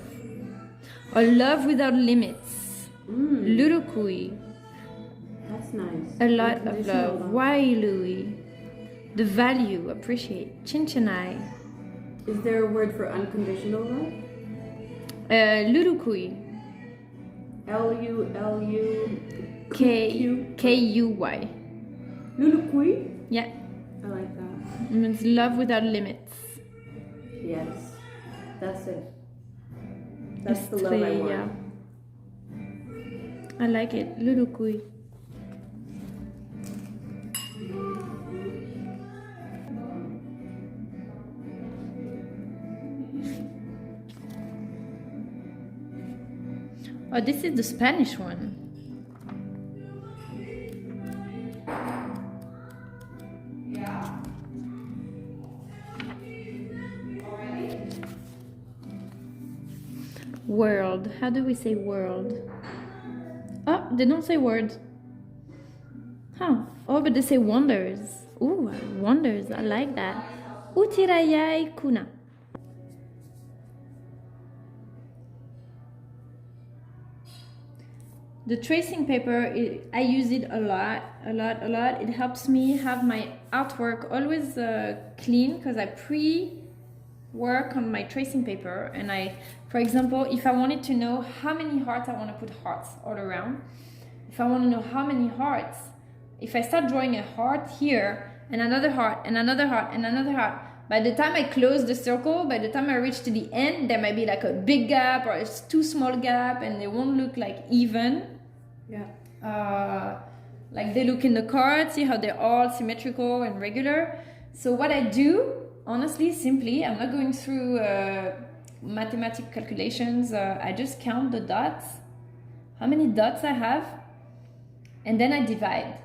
Or love without limits. Lurukui. That's nice. A lot of Unconditional love. Why, Louis? The value, appreciate. Chinchinai. Is there a word for unconditional love? Lulukui. K-U-Y. Lulukui? Yeah. I like that. It means love without limits. Yes. That's it. That's the love I want. Yeah. I like it. Lulukui. Oh, this is the Spanish one. World. How do we say world? Oh, they don't say words. Huh. Oh, but they say wonders. Ooh, wonders. I like that. Utirayai kuna. The tracing paper, I use it a lot. It helps me have my artwork always clean because I pre-work on my tracing paper. And for example, if I wanted to know how many hearts, I want to put hearts all around. If I want to know how many hearts, if I start drawing a heart here, and another heart, and another heart, and another heart, by the time I close the circle, by the time I reach to the end, there might be like a big gap or a too small gap, and they won't look like even. Yeah. Like they look in the card, see how they're all symmetrical and regular. So what I do, honestly, simply, I'm not going through mathematical calculations. I just count the dots, how many dots I have, and then I divide.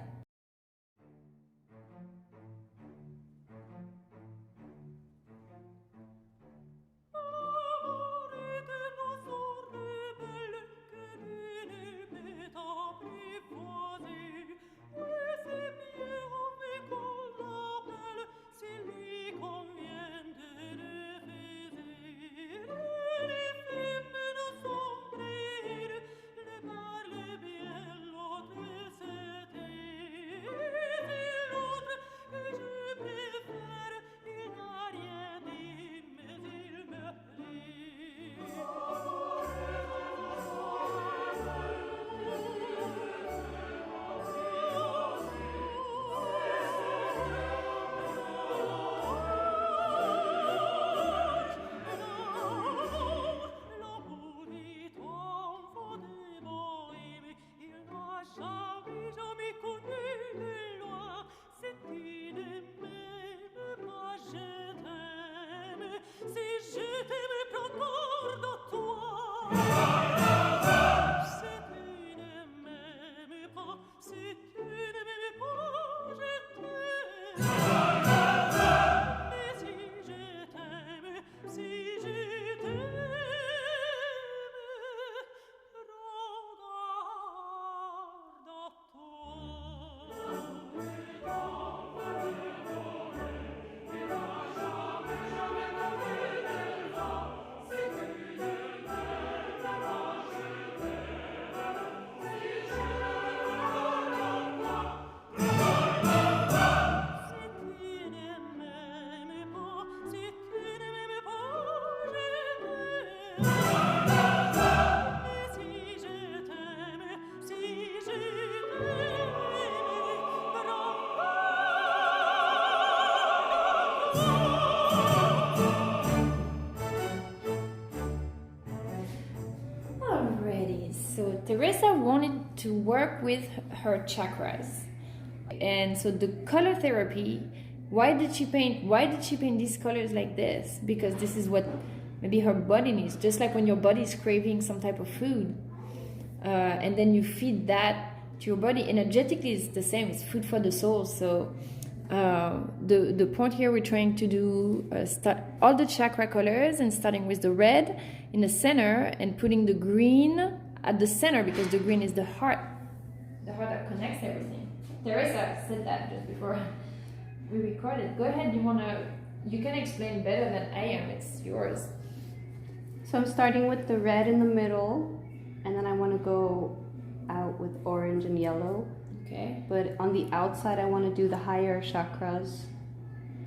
So Teresa wanted to work with her chakras, and so the color therapy. Why did she paint these colors like this? Because this is what maybe her body needs. Just like when your body is craving some type of food, and then you feed that to your body. Energetically, it's the same. It's food for the soul. So the point here, we're trying to do start all the chakra colors and starting with the red in the center and putting the green at the center, because the green is the heart that connects everything. Teresa said that just before we recorded. Go ahead, you can explain better than I am. It's yours. So I'm starting with the red in the middle, and then I want to go out with orange and yellow. Okay. Okay. But on the outside, I want to do the higher chakras,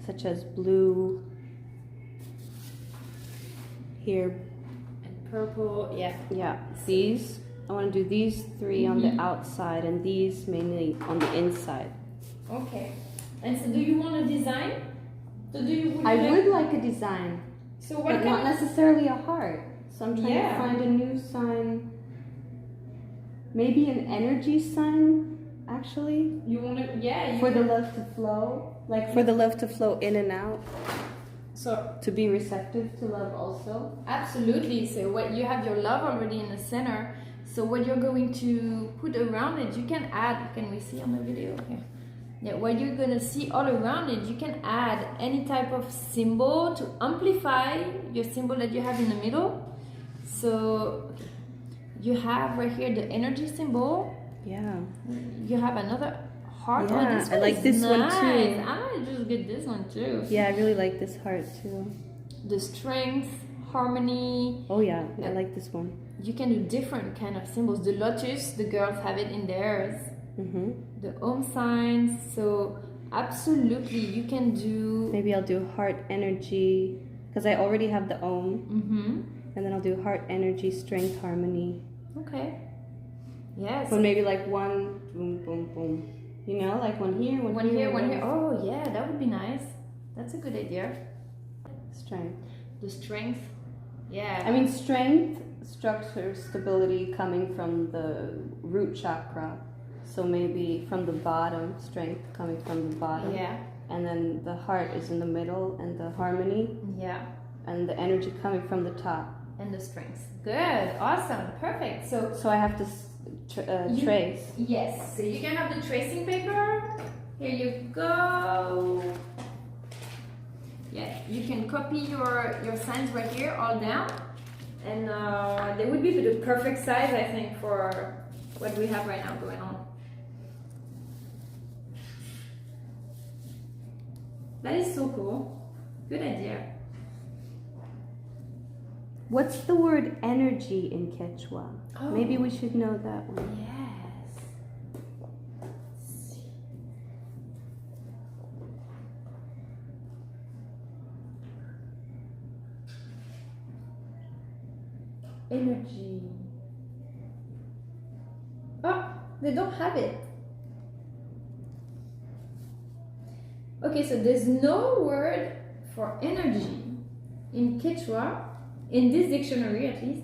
such as blue, here, And purple, yeah. yeah, these. I want to do these three on the outside and these mainly on the inside. Okay. And so do you want a design? So I would like a design, So what but not necessarily a heart. So I'm trying to find a new sign. Maybe an energy sign, actually. you want to, yeah. For the love to flow. Like for the love to flow in and out. So To be receptive to love also. absolutely. So what you have your love already in the center. So what you're going to put around it, you can add. Can we see on the video? Okay. Yeah, what you're gonna see all around it, you can add any type of symbol to amplify your symbol that you have in the middle. So you have right here the energy symbol. Yeah. You have another heart. Yeah, Oh, this I one like is this one nice. too. I might just get this one too. Yeah, I really like this heart too. The strength, harmony. Oh yeah, I like this one. You can do different kind of symbols. The lotus, the girls have it in theirs. The Om signs. So absolutely, you can do. Maybe I'll do heart energy because I already have the Om. And then I'll do heart energy, strength, harmony. Okay. Yes. But maybe like one boom, boom, boom. You know, like one here, One here, one here. Oh yeah, that would be nice. That's a good idea. Strength. The strength. Yeah. I mean, strength, structure, stability coming from the root chakra. So maybe from the bottom, strength coming from the bottom. Yeah. And then the heart is in the middle and the harmony. Yeah. And the energy coming from the top. And the strength. Good. Awesome. Perfect. So So I have to trace. yes. So you can have the tracing paper. Here you go. Yeah. You can copy your signs right here all down, and they would be the perfect size, I think, for what we have right now going on. That is so cool. Good idea. What's the word energy in Quechua? Oh. Maybe we should know that one. Yes. Let's see. Energy. Oh, they don't have it. Okay, so there's no word for energy in Quechua, in this dictionary at least,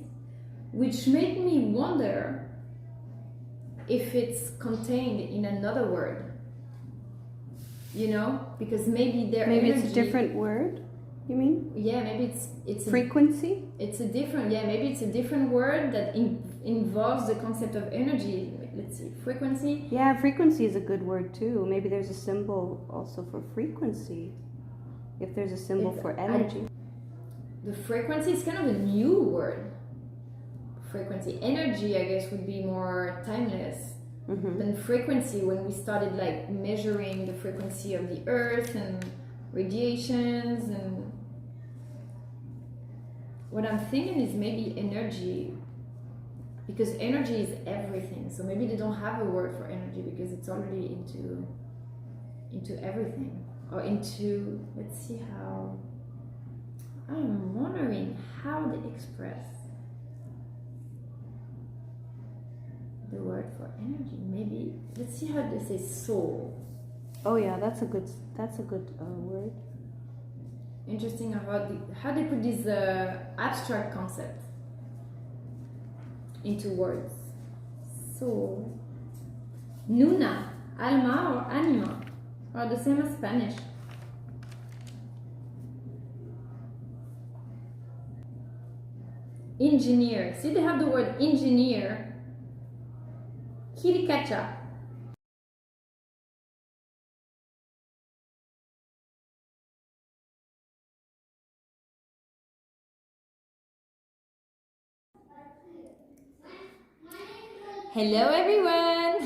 which made me wonder if it's contained in another word. You know, because maybe their Maybe energy, it's a different word, you mean? Yeah, maybe it's Frequency? it's a different, yeah, maybe it's a different word that involves the concept of energy. Let's see, frequency. Yeah, frequency is a good word too. Maybe there's a symbol also for frequency. If there's a symbol for energy. The frequency is kind of a new word. Frequency. Energy, I guess, would be more timeless than frequency, when we started like measuring the frequency of the earth and radiations, and what I'm thinking is maybe energy, because energy is everything. So maybe they don't have a word for energy because it's already into everything, or into, let's see how, I'm wondering how they express the word for energy. Maybe let's see how they say soul. Oh yeah, that's a good word. Interesting how they put this abstract concept into words. Soul, Nuna, alma or anima are the same as Spanish. Engineer. See, they have the word engineer. Kirikacha. Hello everyone!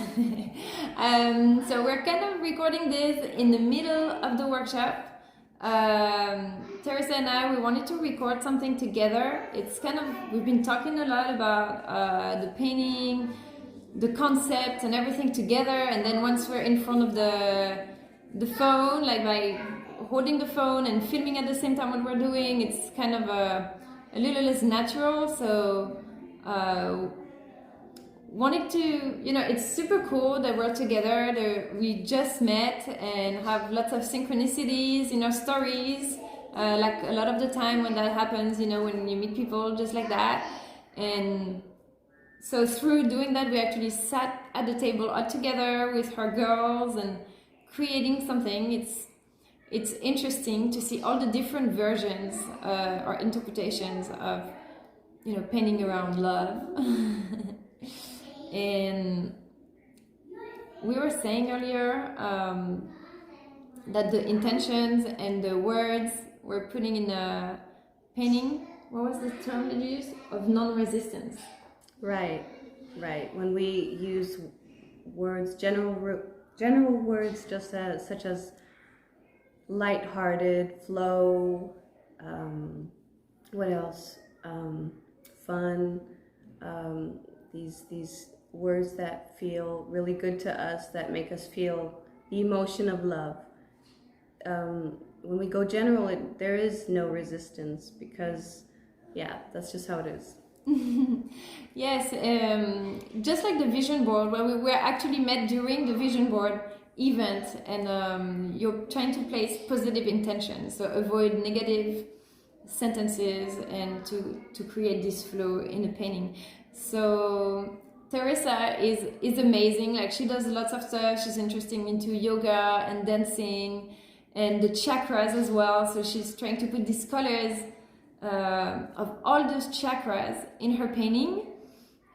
So we're kind of recording this in the middle of the workshop. Teresa and I, we wanted to record something together. It's kind of, we've been talking a lot about the painting, the concept and everything together, and then once we're in front of the phone, like by holding the phone and filming at the same time what we're doing, it's kind of a little less natural. So wanted to, you know, it's super cool that we're together. We just met and have lots of synchronicities in our stories. Like a lot of the time when that happens, you know, when you meet people just like that. And so through doing that, we actually sat at the table all together with her girls and creating something. It's interesting to see all the different versions or interpretations of, you know, painting around love. And we were saying earlier that the intentions and the words we're putting in a painting, what was the term that you used? Of non-resistance. Right. When we use words, general words, just such as light-hearted, flow, what else? Fun. These words that feel really good to us, that make us feel the emotion of love. When we go general, there is no resistance, because, yeah, that's just how it is. Yes, just like the vision board, where we were actually met during the vision board event, and you're trying to place positive intentions, so avoid negative sentences and to create this flow in the painting. So Teresa is amazing. Like, she does lots of stuff. She's interested into yoga and dancing and the chakras as well. So she's trying to put these colors of all those chakras in her painting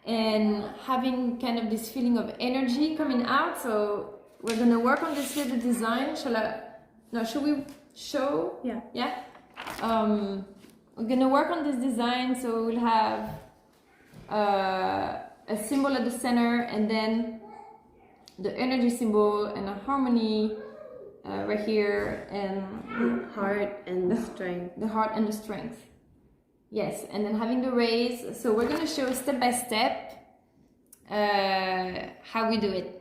and having kind of this feeling of energy coming out. So we're gonna work on this little design. Should we show? Yeah. We're gonna work on this design. So we'll have a symbol at the center, and then the energy symbol and a harmony right here, and heart and the strength. The heart and the strength. Yes, and then having the rays. So we're going to show step by step how we do it.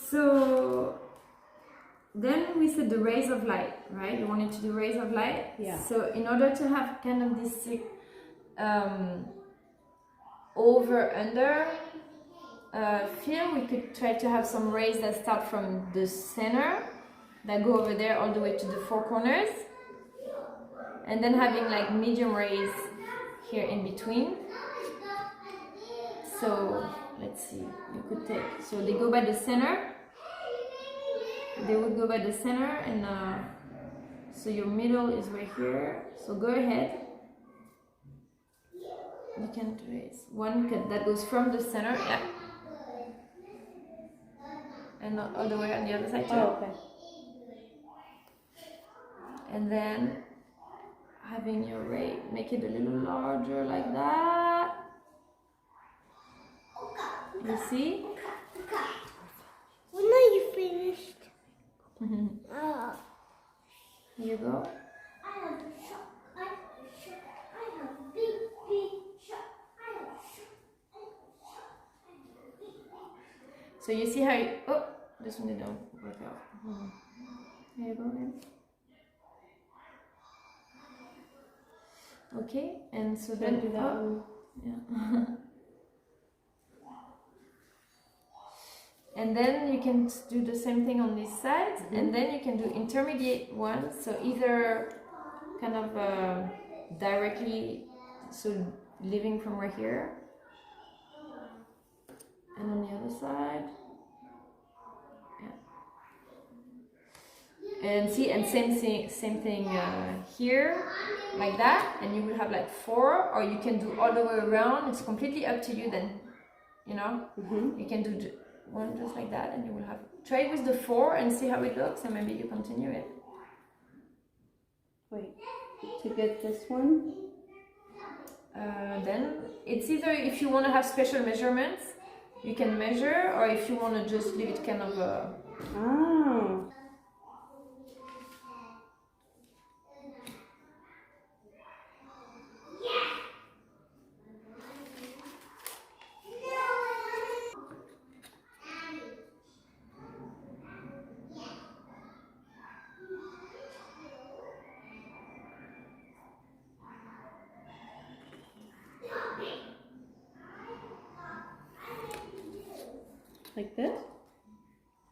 So then we said the rays of light, right? You wanted to do rays of light? Yeah. So in order to have kind of this over-under feel, we could try to have some rays that start from the center, that go over there all the way to the four corners, and then having like medium rays here in between. So let's see, you could take, so they go by the center. They would go by the center, and so your middle is right here. So go ahead. You can trace one that goes from the center, yeah, and all the way on the other side too. Oh, okay. And then having your ray, make it a little larger like that. You see? When are you finished? Here you go. I have a shot. I have a big shot. I have a shot. So you see how you, oh, this one didn't work out. Here you go again. Okay, and so then do that one. Yeah. And then you can do the same thing on this side, and then you can do intermediate ones. So either kind of directly, so living from right here, And on the other side. Yeah. And see, and same thing here, like that. And you will have like 4, or you can do all the way around. It's completely up to you then, you know. You can do one just like that, and you will have, try it with the 4 and see how it looks, and maybe you continue it. Wait, to get this one? Then it's either if you want to have special measurements, you can measure, or if you want to just leave it kind of Oh. Like this?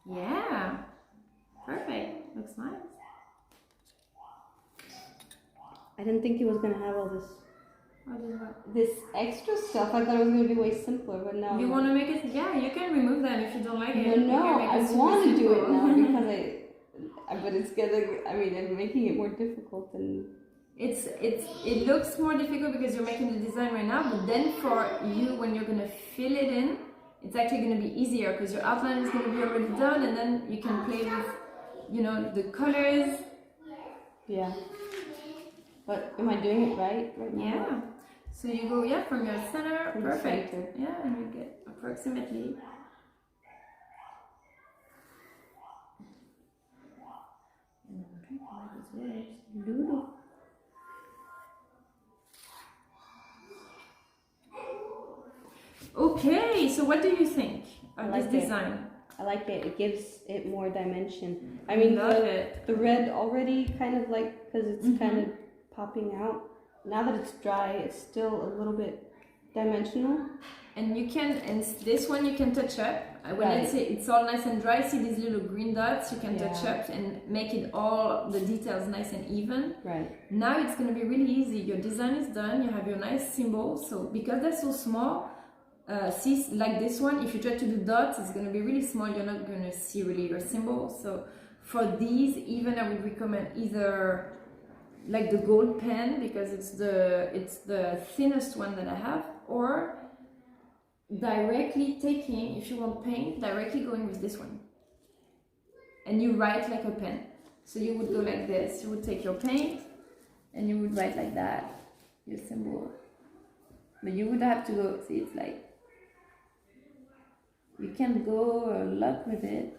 yeah, perfect, looks nice. I didn't think he was gonna have all this What is what? this extra stuff. I thought it was gonna be way simpler, but no. You want to make it? Yeah, you can remove them if you don't like it. No, You no, can make I it super want to do it simple. now because but it's getting. I mean, I'm making it more difficult than. It looks more difficult because you're making the design right now, but then for you, when you're gonna fill it in, it's actually gonna be easier because your outline is gonna be already done, and then you can play with, you know, the colors. Yeah. But am I doing it right now? Yeah. So you go, yeah, from your center, From the perfect. center. Yeah, and you get approximately. Okay, so what do you think of I this like it. design? I like it. It gives it more dimension. I mean, Love it. the red already kind of like, because it's Mhm. kind of popping out. Now that it's dry, it's still a little bit dimensional. And you can, and this one you can touch up. When Right. it's all nice and dry, see these little green dots, you can touch Yeah. up and make it all, the details nice and even. Right. Now it's going to be really easy. Your design is done, you have your nice symbols. So because they're so small, see, like this one, if you try to do dots, it's going to be really small. You're not going to see really your symbol. So for these, even I would recommend either like the gold pen, because it's the thinnest one that I have, or directly taking, if you want paint, directly going with this one. And you write like a pen. So you would go like this. You would take your paint and you would write like that, your symbol. But you would have to go, see, it's like, you can go a lot with it,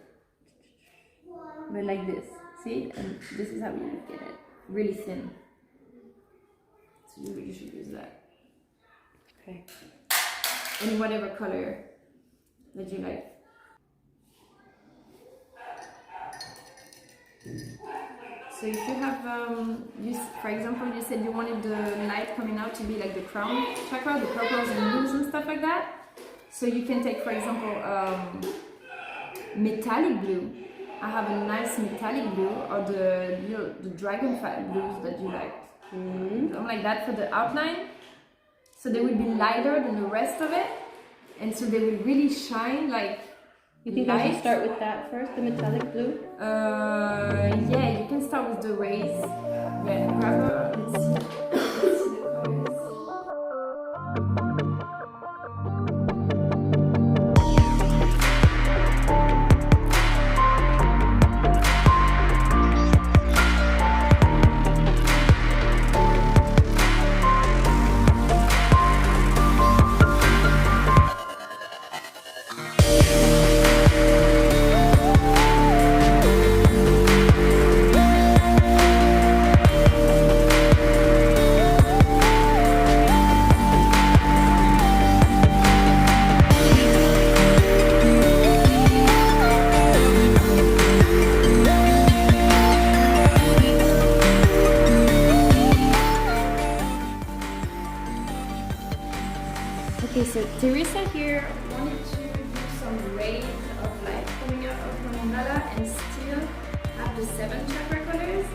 but like this, see? And this is how you would get it, really thin. So you should use that. Okay. In whatever color that you like. So if you have, for example, you said you wanted the light coming out to be like the crown chakra, the purples and blues and stuff like that. So you can take, for example, metallic blue. I have a nice metallic blue, or the dragonfly blues that you like. Something like that for the outline. So they will be lighter than the rest of it, and so they will really shine like. You think I should start with that first, the metallic blue? Yeah, you can start with the rays. Yeah, grab a. Let's see the colors. Okay, so Teresa here wanted to do some rays of light coming out of her mandala and still have the 7 chakra colors.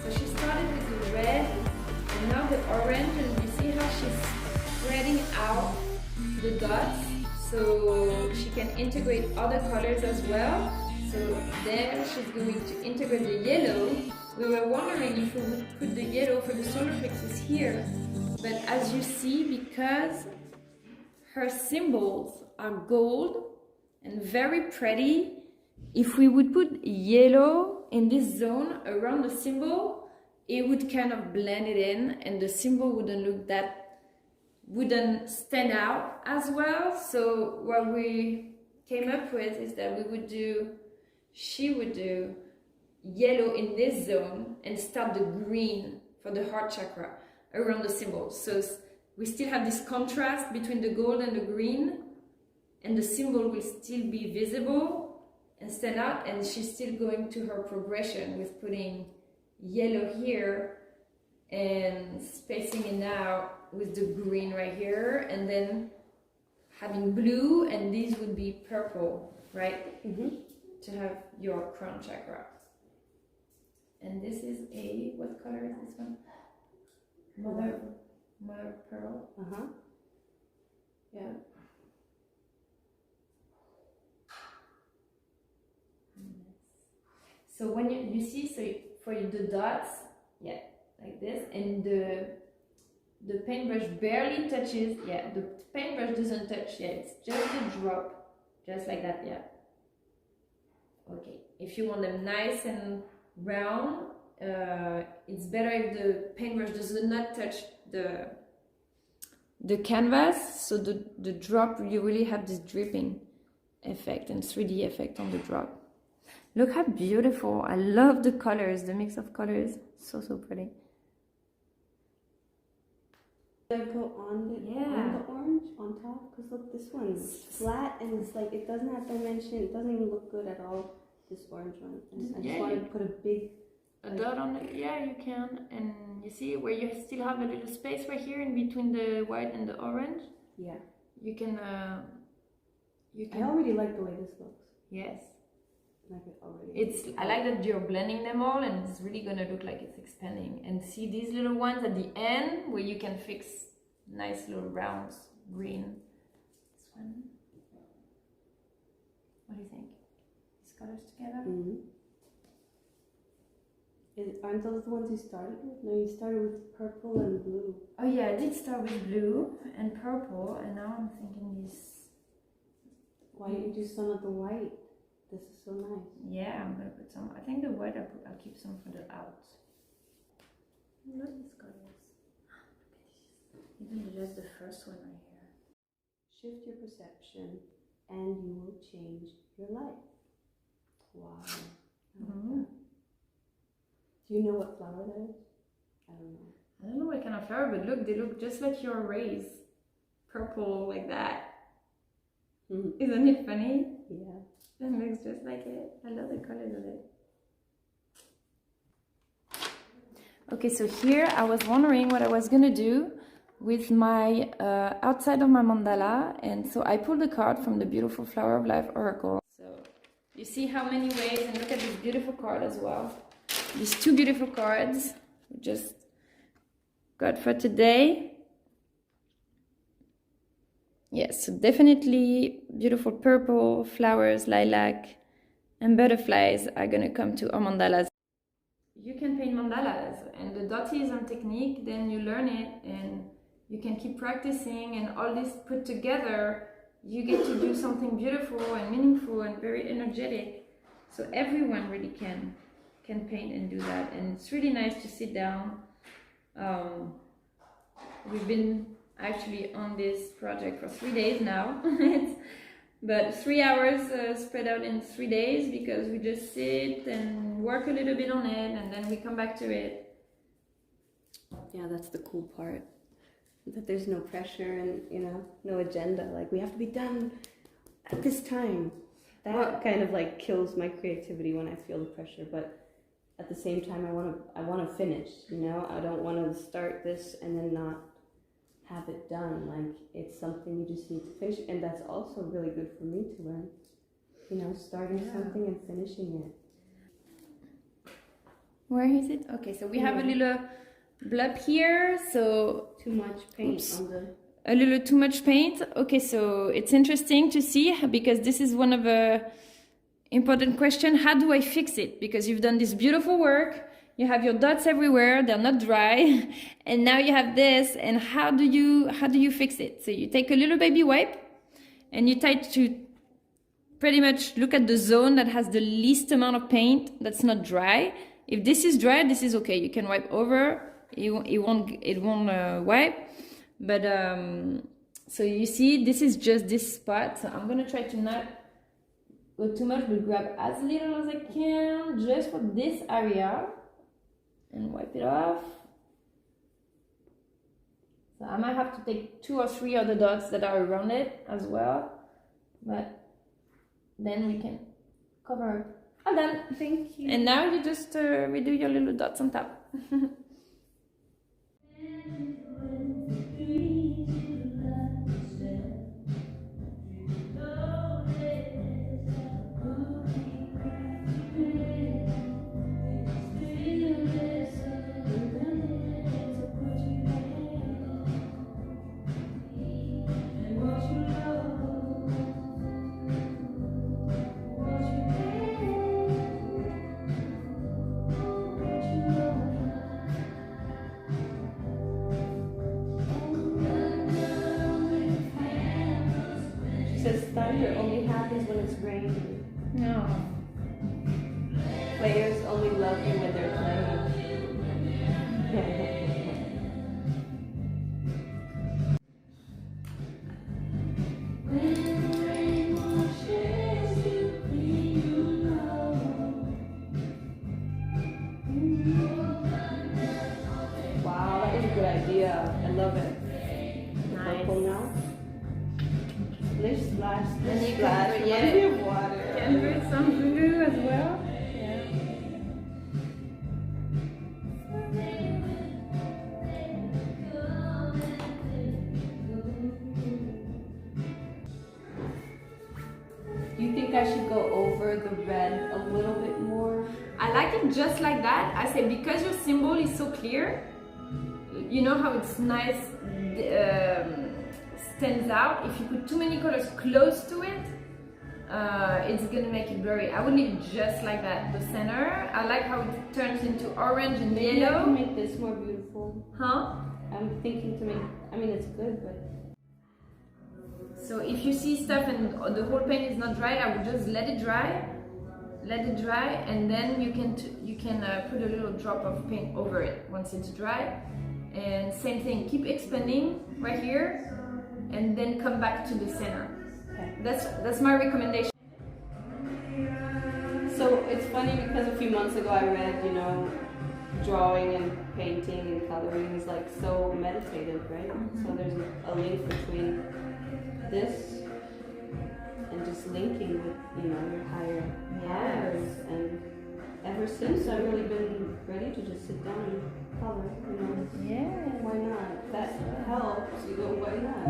So she started with the red and now the orange, and you see how she's spreading out the dots. So so she can integrate other colors as well. So there she's going to integrate the yellow. We were wondering if we would put the yellow for the solar plexus here, but as you see, because her symbols are gold and very pretty, if we would put yellow in this zone around the symbol, it would kind of blend it in and the symbol wouldn't stand out as well. So what we came up with is that she would do yellow in this zone and start the green for the heart chakra around the symbol. So we still have this contrast between the gold and the green, and the symbol will still be visible and stand out, and she's still going to her progression with putting yellow here and spacing it out with the green right here, and then having blue, and these would be purple, right? To have your crown chakra. And this is what color is this one? Mother pearl. Yeah. So when you see, so for the dots, yeah, like this, and the paintbrush barely touches, yeah, the paintbrush doesn't touch, yeah, it's just a drop, just like that, yeah. Okay, if you want them nice and round, it's better if the paintbrush does not touch the canvas, so the drop, you really have this dripping effect and 3D effect on the drop. Look how beautiful. I love the colors, the mix of colors, so pretty. Does it go on the orange on top? Because look, this one's flat and it's like, it doesn't have dimension, it doesn't even look good at all, this orange one. And I just want to put a dot on it. Yeah, you can. And you see where you still have a little space right here in between the white and the orange? Yeah. You can I already like the way this looks. Yes. Like it already. I like that you're blending them all, and it's really gonna look like it's expanding. And see these little ones at the end where you can fix nice little rounds, green. This one. What do you think? These colors together? Aren't those the ones you started with? No, you started with purple and blue. Oh yeah, I did start with blue and purple, and now I'm thinking this. Why don't you do some of the white? This is so nice. Yeah, I'm gonna put some. I think the white I'll keep some for the out. Look at these colors. Even just the first one right here. Shift your perception, and you will change your life. Wow. I like that. Do you know what flower that is? I don't know. I don't know what kind of flower, but look, they look just like your rays. Purple like that. Isn't it funny? Yeah. It looks just like it. I love the colors of it. Okay, so here I was wondering what I was gonna do with my outside of my mandala, and so I pulled a card from the Beautiful Flower of Life Oracle. So you see how many ways, and look at this beautiful card as well. These two beautiful cards we just got for today. Yes, so definitely beautiful purple, flowers, lilac, and butterflies are gonna come to our mandalas. You can paint mandalas, and the dotillism technique, then you learn it and you can keep practicing, and all this put together, you get to do something beautiful and meaningful and very energetic. So everyone really can paint and do that, and it's really nice to sit down. We've been actually on this project for 3 days now, but 3 hours spread out in 3 days, because we just sit and work a little bit on it, and then we come back to it. Yeah, that's the cool part, that there's no pressure and, you know, no agenda, like we have to be done at this time. That kind of like kills my creativity when I feel the pressure, but at the same time I want to finish, you know. I don't want to start this and then not have it done. Like, it's something you just need to finish, and that's also really good for me to learn, you know, starting something and finishing it. Where is it? Okay, so we have a little blob here, so too much paint on the a little too much paint. Okay, so it's interesting to see, because this is one of the important question. How do I fix it? Because you've done this beautiful work, you have your dots everywhere, they're not dry, and now you have this, and how do you fix it? So you take a little baby wipe and you try to pretty much look at the zone that has the least amount of paint that's not dry. If this is dry, this is okay, you can wipe over, it won't wipe. But so you see, this is just this spot, so I'm gonna try to not go too much, but grab as little as I can just for this area and wipe it off. So I might have to take 2 or 3 other dots that are around it as well, but then we can cover it. All done. Thank you. And now you just redo your little dots on top. Thunder only happens when it's raining. No. Players only love you when they're playing. Wow, that was a good idea. I love it. Nice. Purple now. Splish, splash, And splish, you splash. can- Reminds me of water. Can put some glue as well. Yeah. Do you think I should go over the red a little bit more? I like it just like that. I say, because your symbol is so clear, you know how it's nice, stands out. If you put too many colors close to it, it's gonna make it blurry. I would leave it just like that. The center, I like how it turns into orange and Maybe I yellow. can make this more beautiful. Huh? I'm thinking to make, I mean it's good, but So if you see stuff and the whole paint is not dry, I would just let it dry, and then you can put a little drop of paint over it once it's dry. And same thing, keep expanding right here, and then come back to the center. okay. That's my recommendation. So it's funny because a few months ago I read, drawing and painting and coloring is like so meditative, right? So there's a link between this and just linking with, your higher powers. And ever since I've really been ready to just sit down and color, Yeah. Why not? If that helps, why not?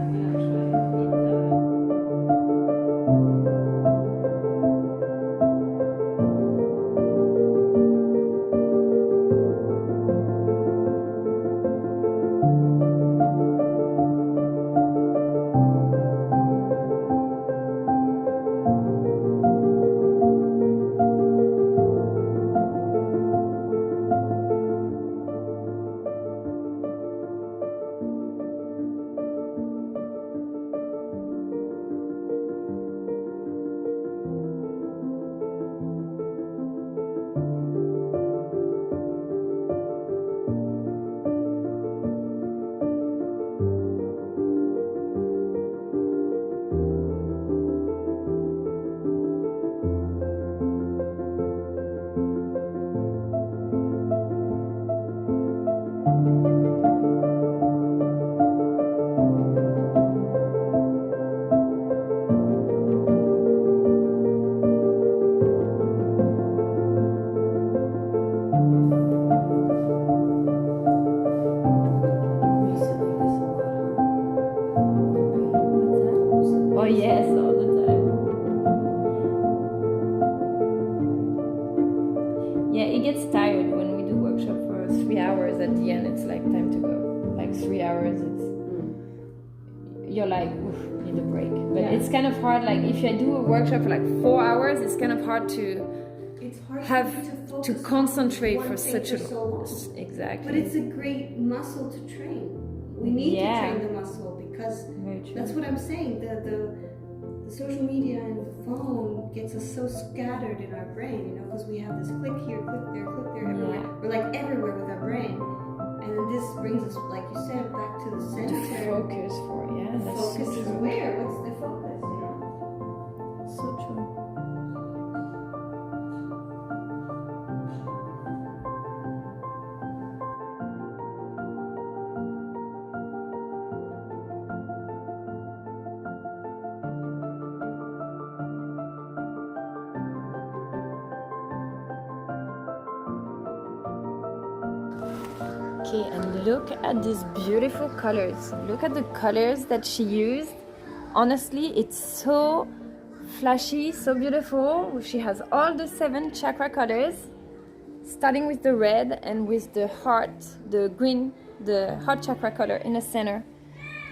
Oh yes, all the time. Yeah, it gets tired when we do workshop for 3 hours. At the end, it's like time to go. Like 3 hours, you're like, oof, need a break. But it's kind of hard. Like if I do a workshop for like 4 hours, it's kind of hard to It's hard have focus to on concentrate one for thing such a so long. exactly. But it's a great muscle to train. We need to train the muscle because Very true. that's what I'm saying. The social media and the phone gets us so scattered in our brain, you know, because we have this click here, click there, everywhere. Yeah. We're like everywhere with our brain. And then this brings us, like you said, back to the center. The focus for The that's focus so is true. where? What's the focus? You know? So true. Okay, and look at these beautiful colors. Look at the colors that she used. Honestly, it's so flashy, so beautiful. She has all the 7 chakra colors, starting with the red and with the heart, the green, the heart chakra color in the center,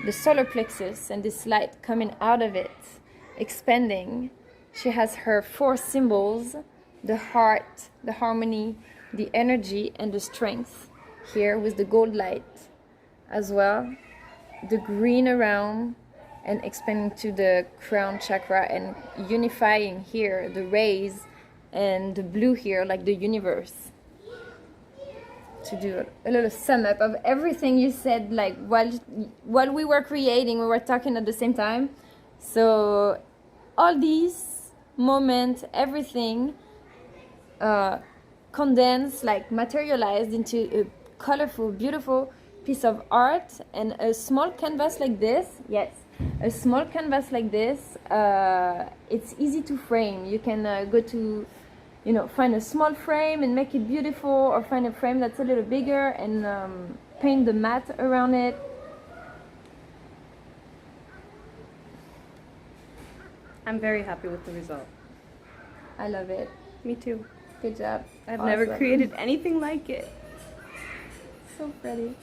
the solar plexus, and this light coming out of it, expanding. She has her 4 symbols, the heart, the harmony, the energy, and the strength. Here with the gold light as well, the green around and expanding to the crown chakra and unifying here the rays and the blue here like the universe. To do a little sum up of everything you said, like while we were creating, we were talking at the same time. So all these moments, everything condensed, like materialized into a colorful, beautiful piece of art. And a small canvas like this, yes, a small canvas like this, it's easy to frame. You can go to, you know, find a small frame and make it beautiful, or find a frame that's a little bigger and paint the mat around it. I'm very happy with the result. I love it. Me too. Good job. I've never Awesome. created anything like it. So pretty.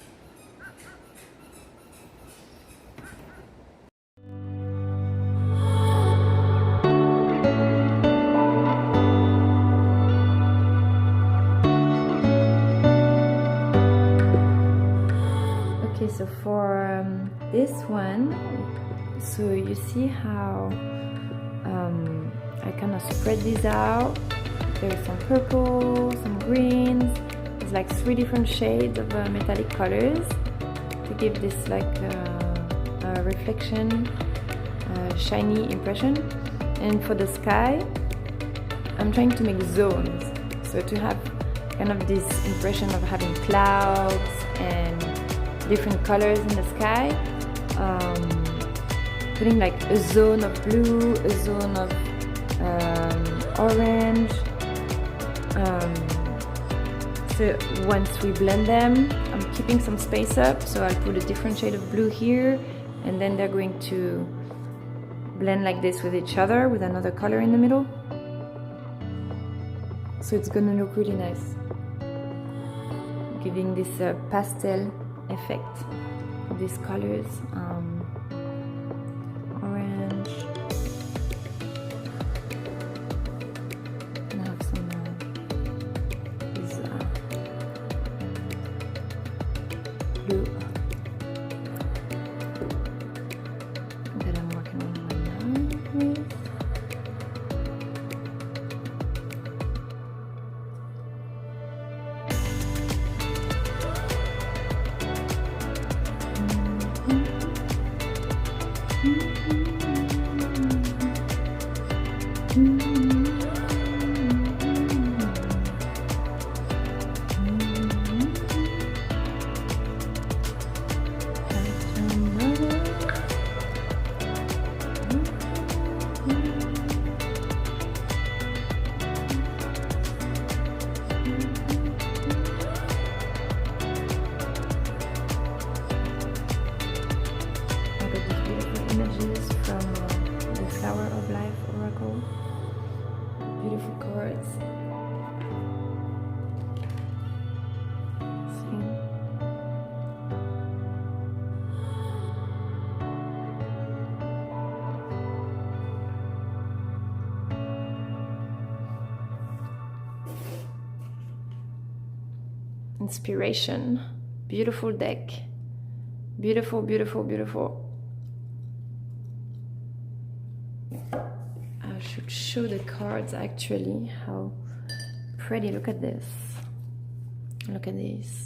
Okay, so for this one, so you see how I kind of spread these out. There's some purple, some greens. It's like 3 different shades of metallic colors to give this like a reflection, shiny impression. And for the sky, I'm trying to make zones, so to have kind of this impression of having clouds and different colors in the sky, putting like a zone of blue, a zone of orange. So once we blend them, I'm keeping some space up, so I'll put a different shade of blue here, and then they're going to blend like this with each other with another color in the middle. So it's gonna look really nice, giving this pastel effect of these colors. Orange. And I have some these blue that I'm working on right now with. inspiration. Beautiful deck. Beautiful, beautiful, beautiful. I should show the cards actually. How pretty. Look at this. Look at this.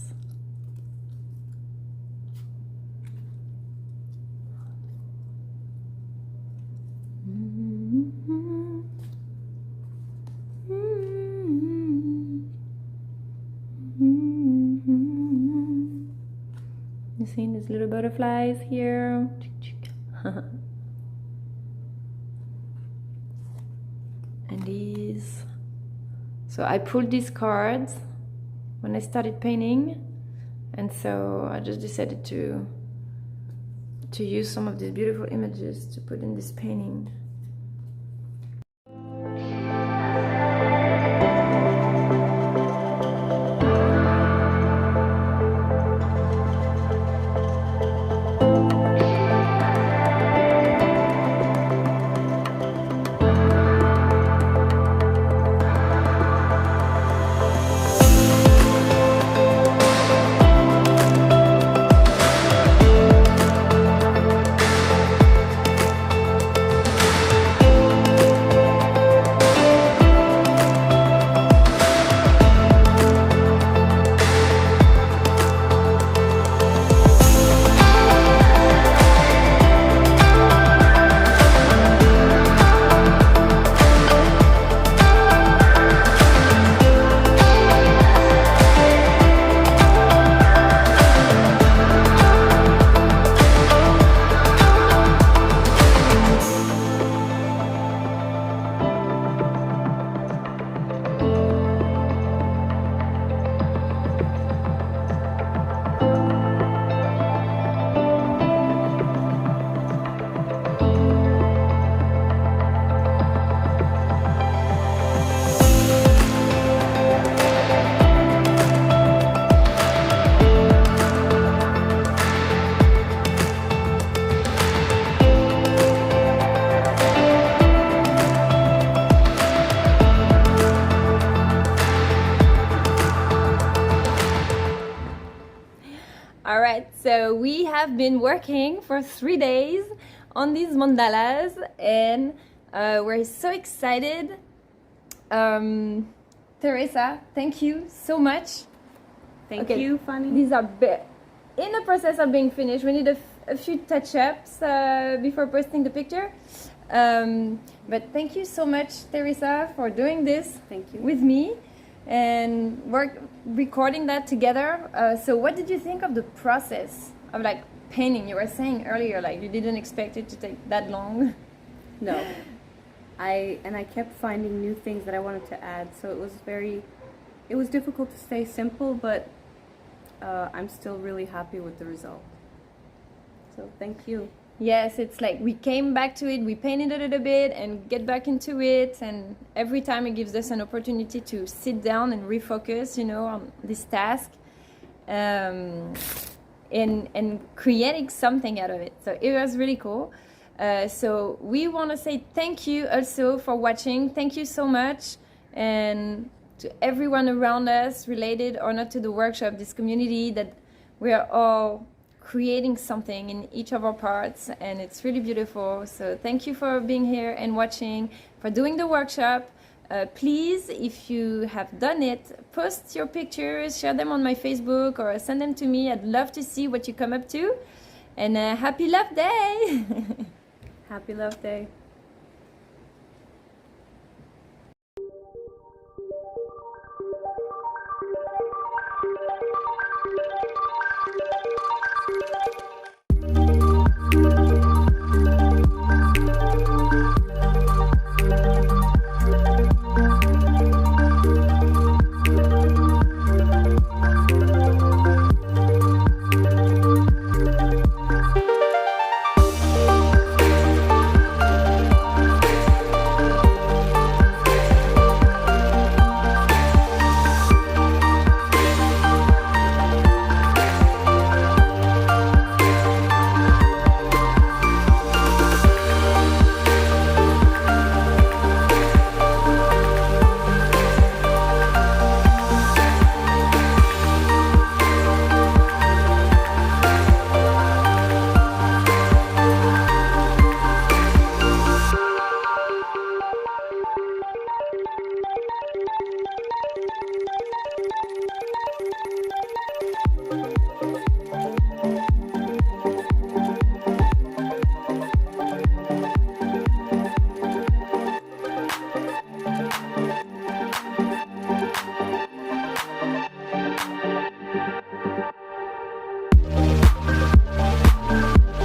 You see these little butterflies here? And these. So I pulled these cards when I started painting, and so I just decided to use some of these beautiful images to put in this painting. All right, so we have been working for 3 days on these mandalas, and we're so excited. Teresa, thank you so much. Thank you, Fanny. These are in the process of being finished. We need a few touch-ups before posting the picture. But thank you so much, Teresa, for doing this with me and recording that together. So what did you think of the process of like painting? You were saying earlier like you didn't expect it to take that long. No. I kept finding new things that I wanted to add, so it was difficult to stay simple, but I'm still really happy with the result. So thank you. Yes, it's like we came back to it, we painted a little bit and get back into it, and every time it gives us an opportunity to sit down and refocus, you know, on this task and creating something out of it. So it was really cool. So we want to say thank you also for watching. Thank you so much, and to everyone around us, related or not to the workshop, this community, that we are all creating something in each of our parts, and it's really beautiful. So thank you for being here and watching, for doing the workshop. Please, if you have done it, post your pictures, share them on my Facebook or send them to me. I'd love to see what you come up to. And happy Love Day! Happy Love Day.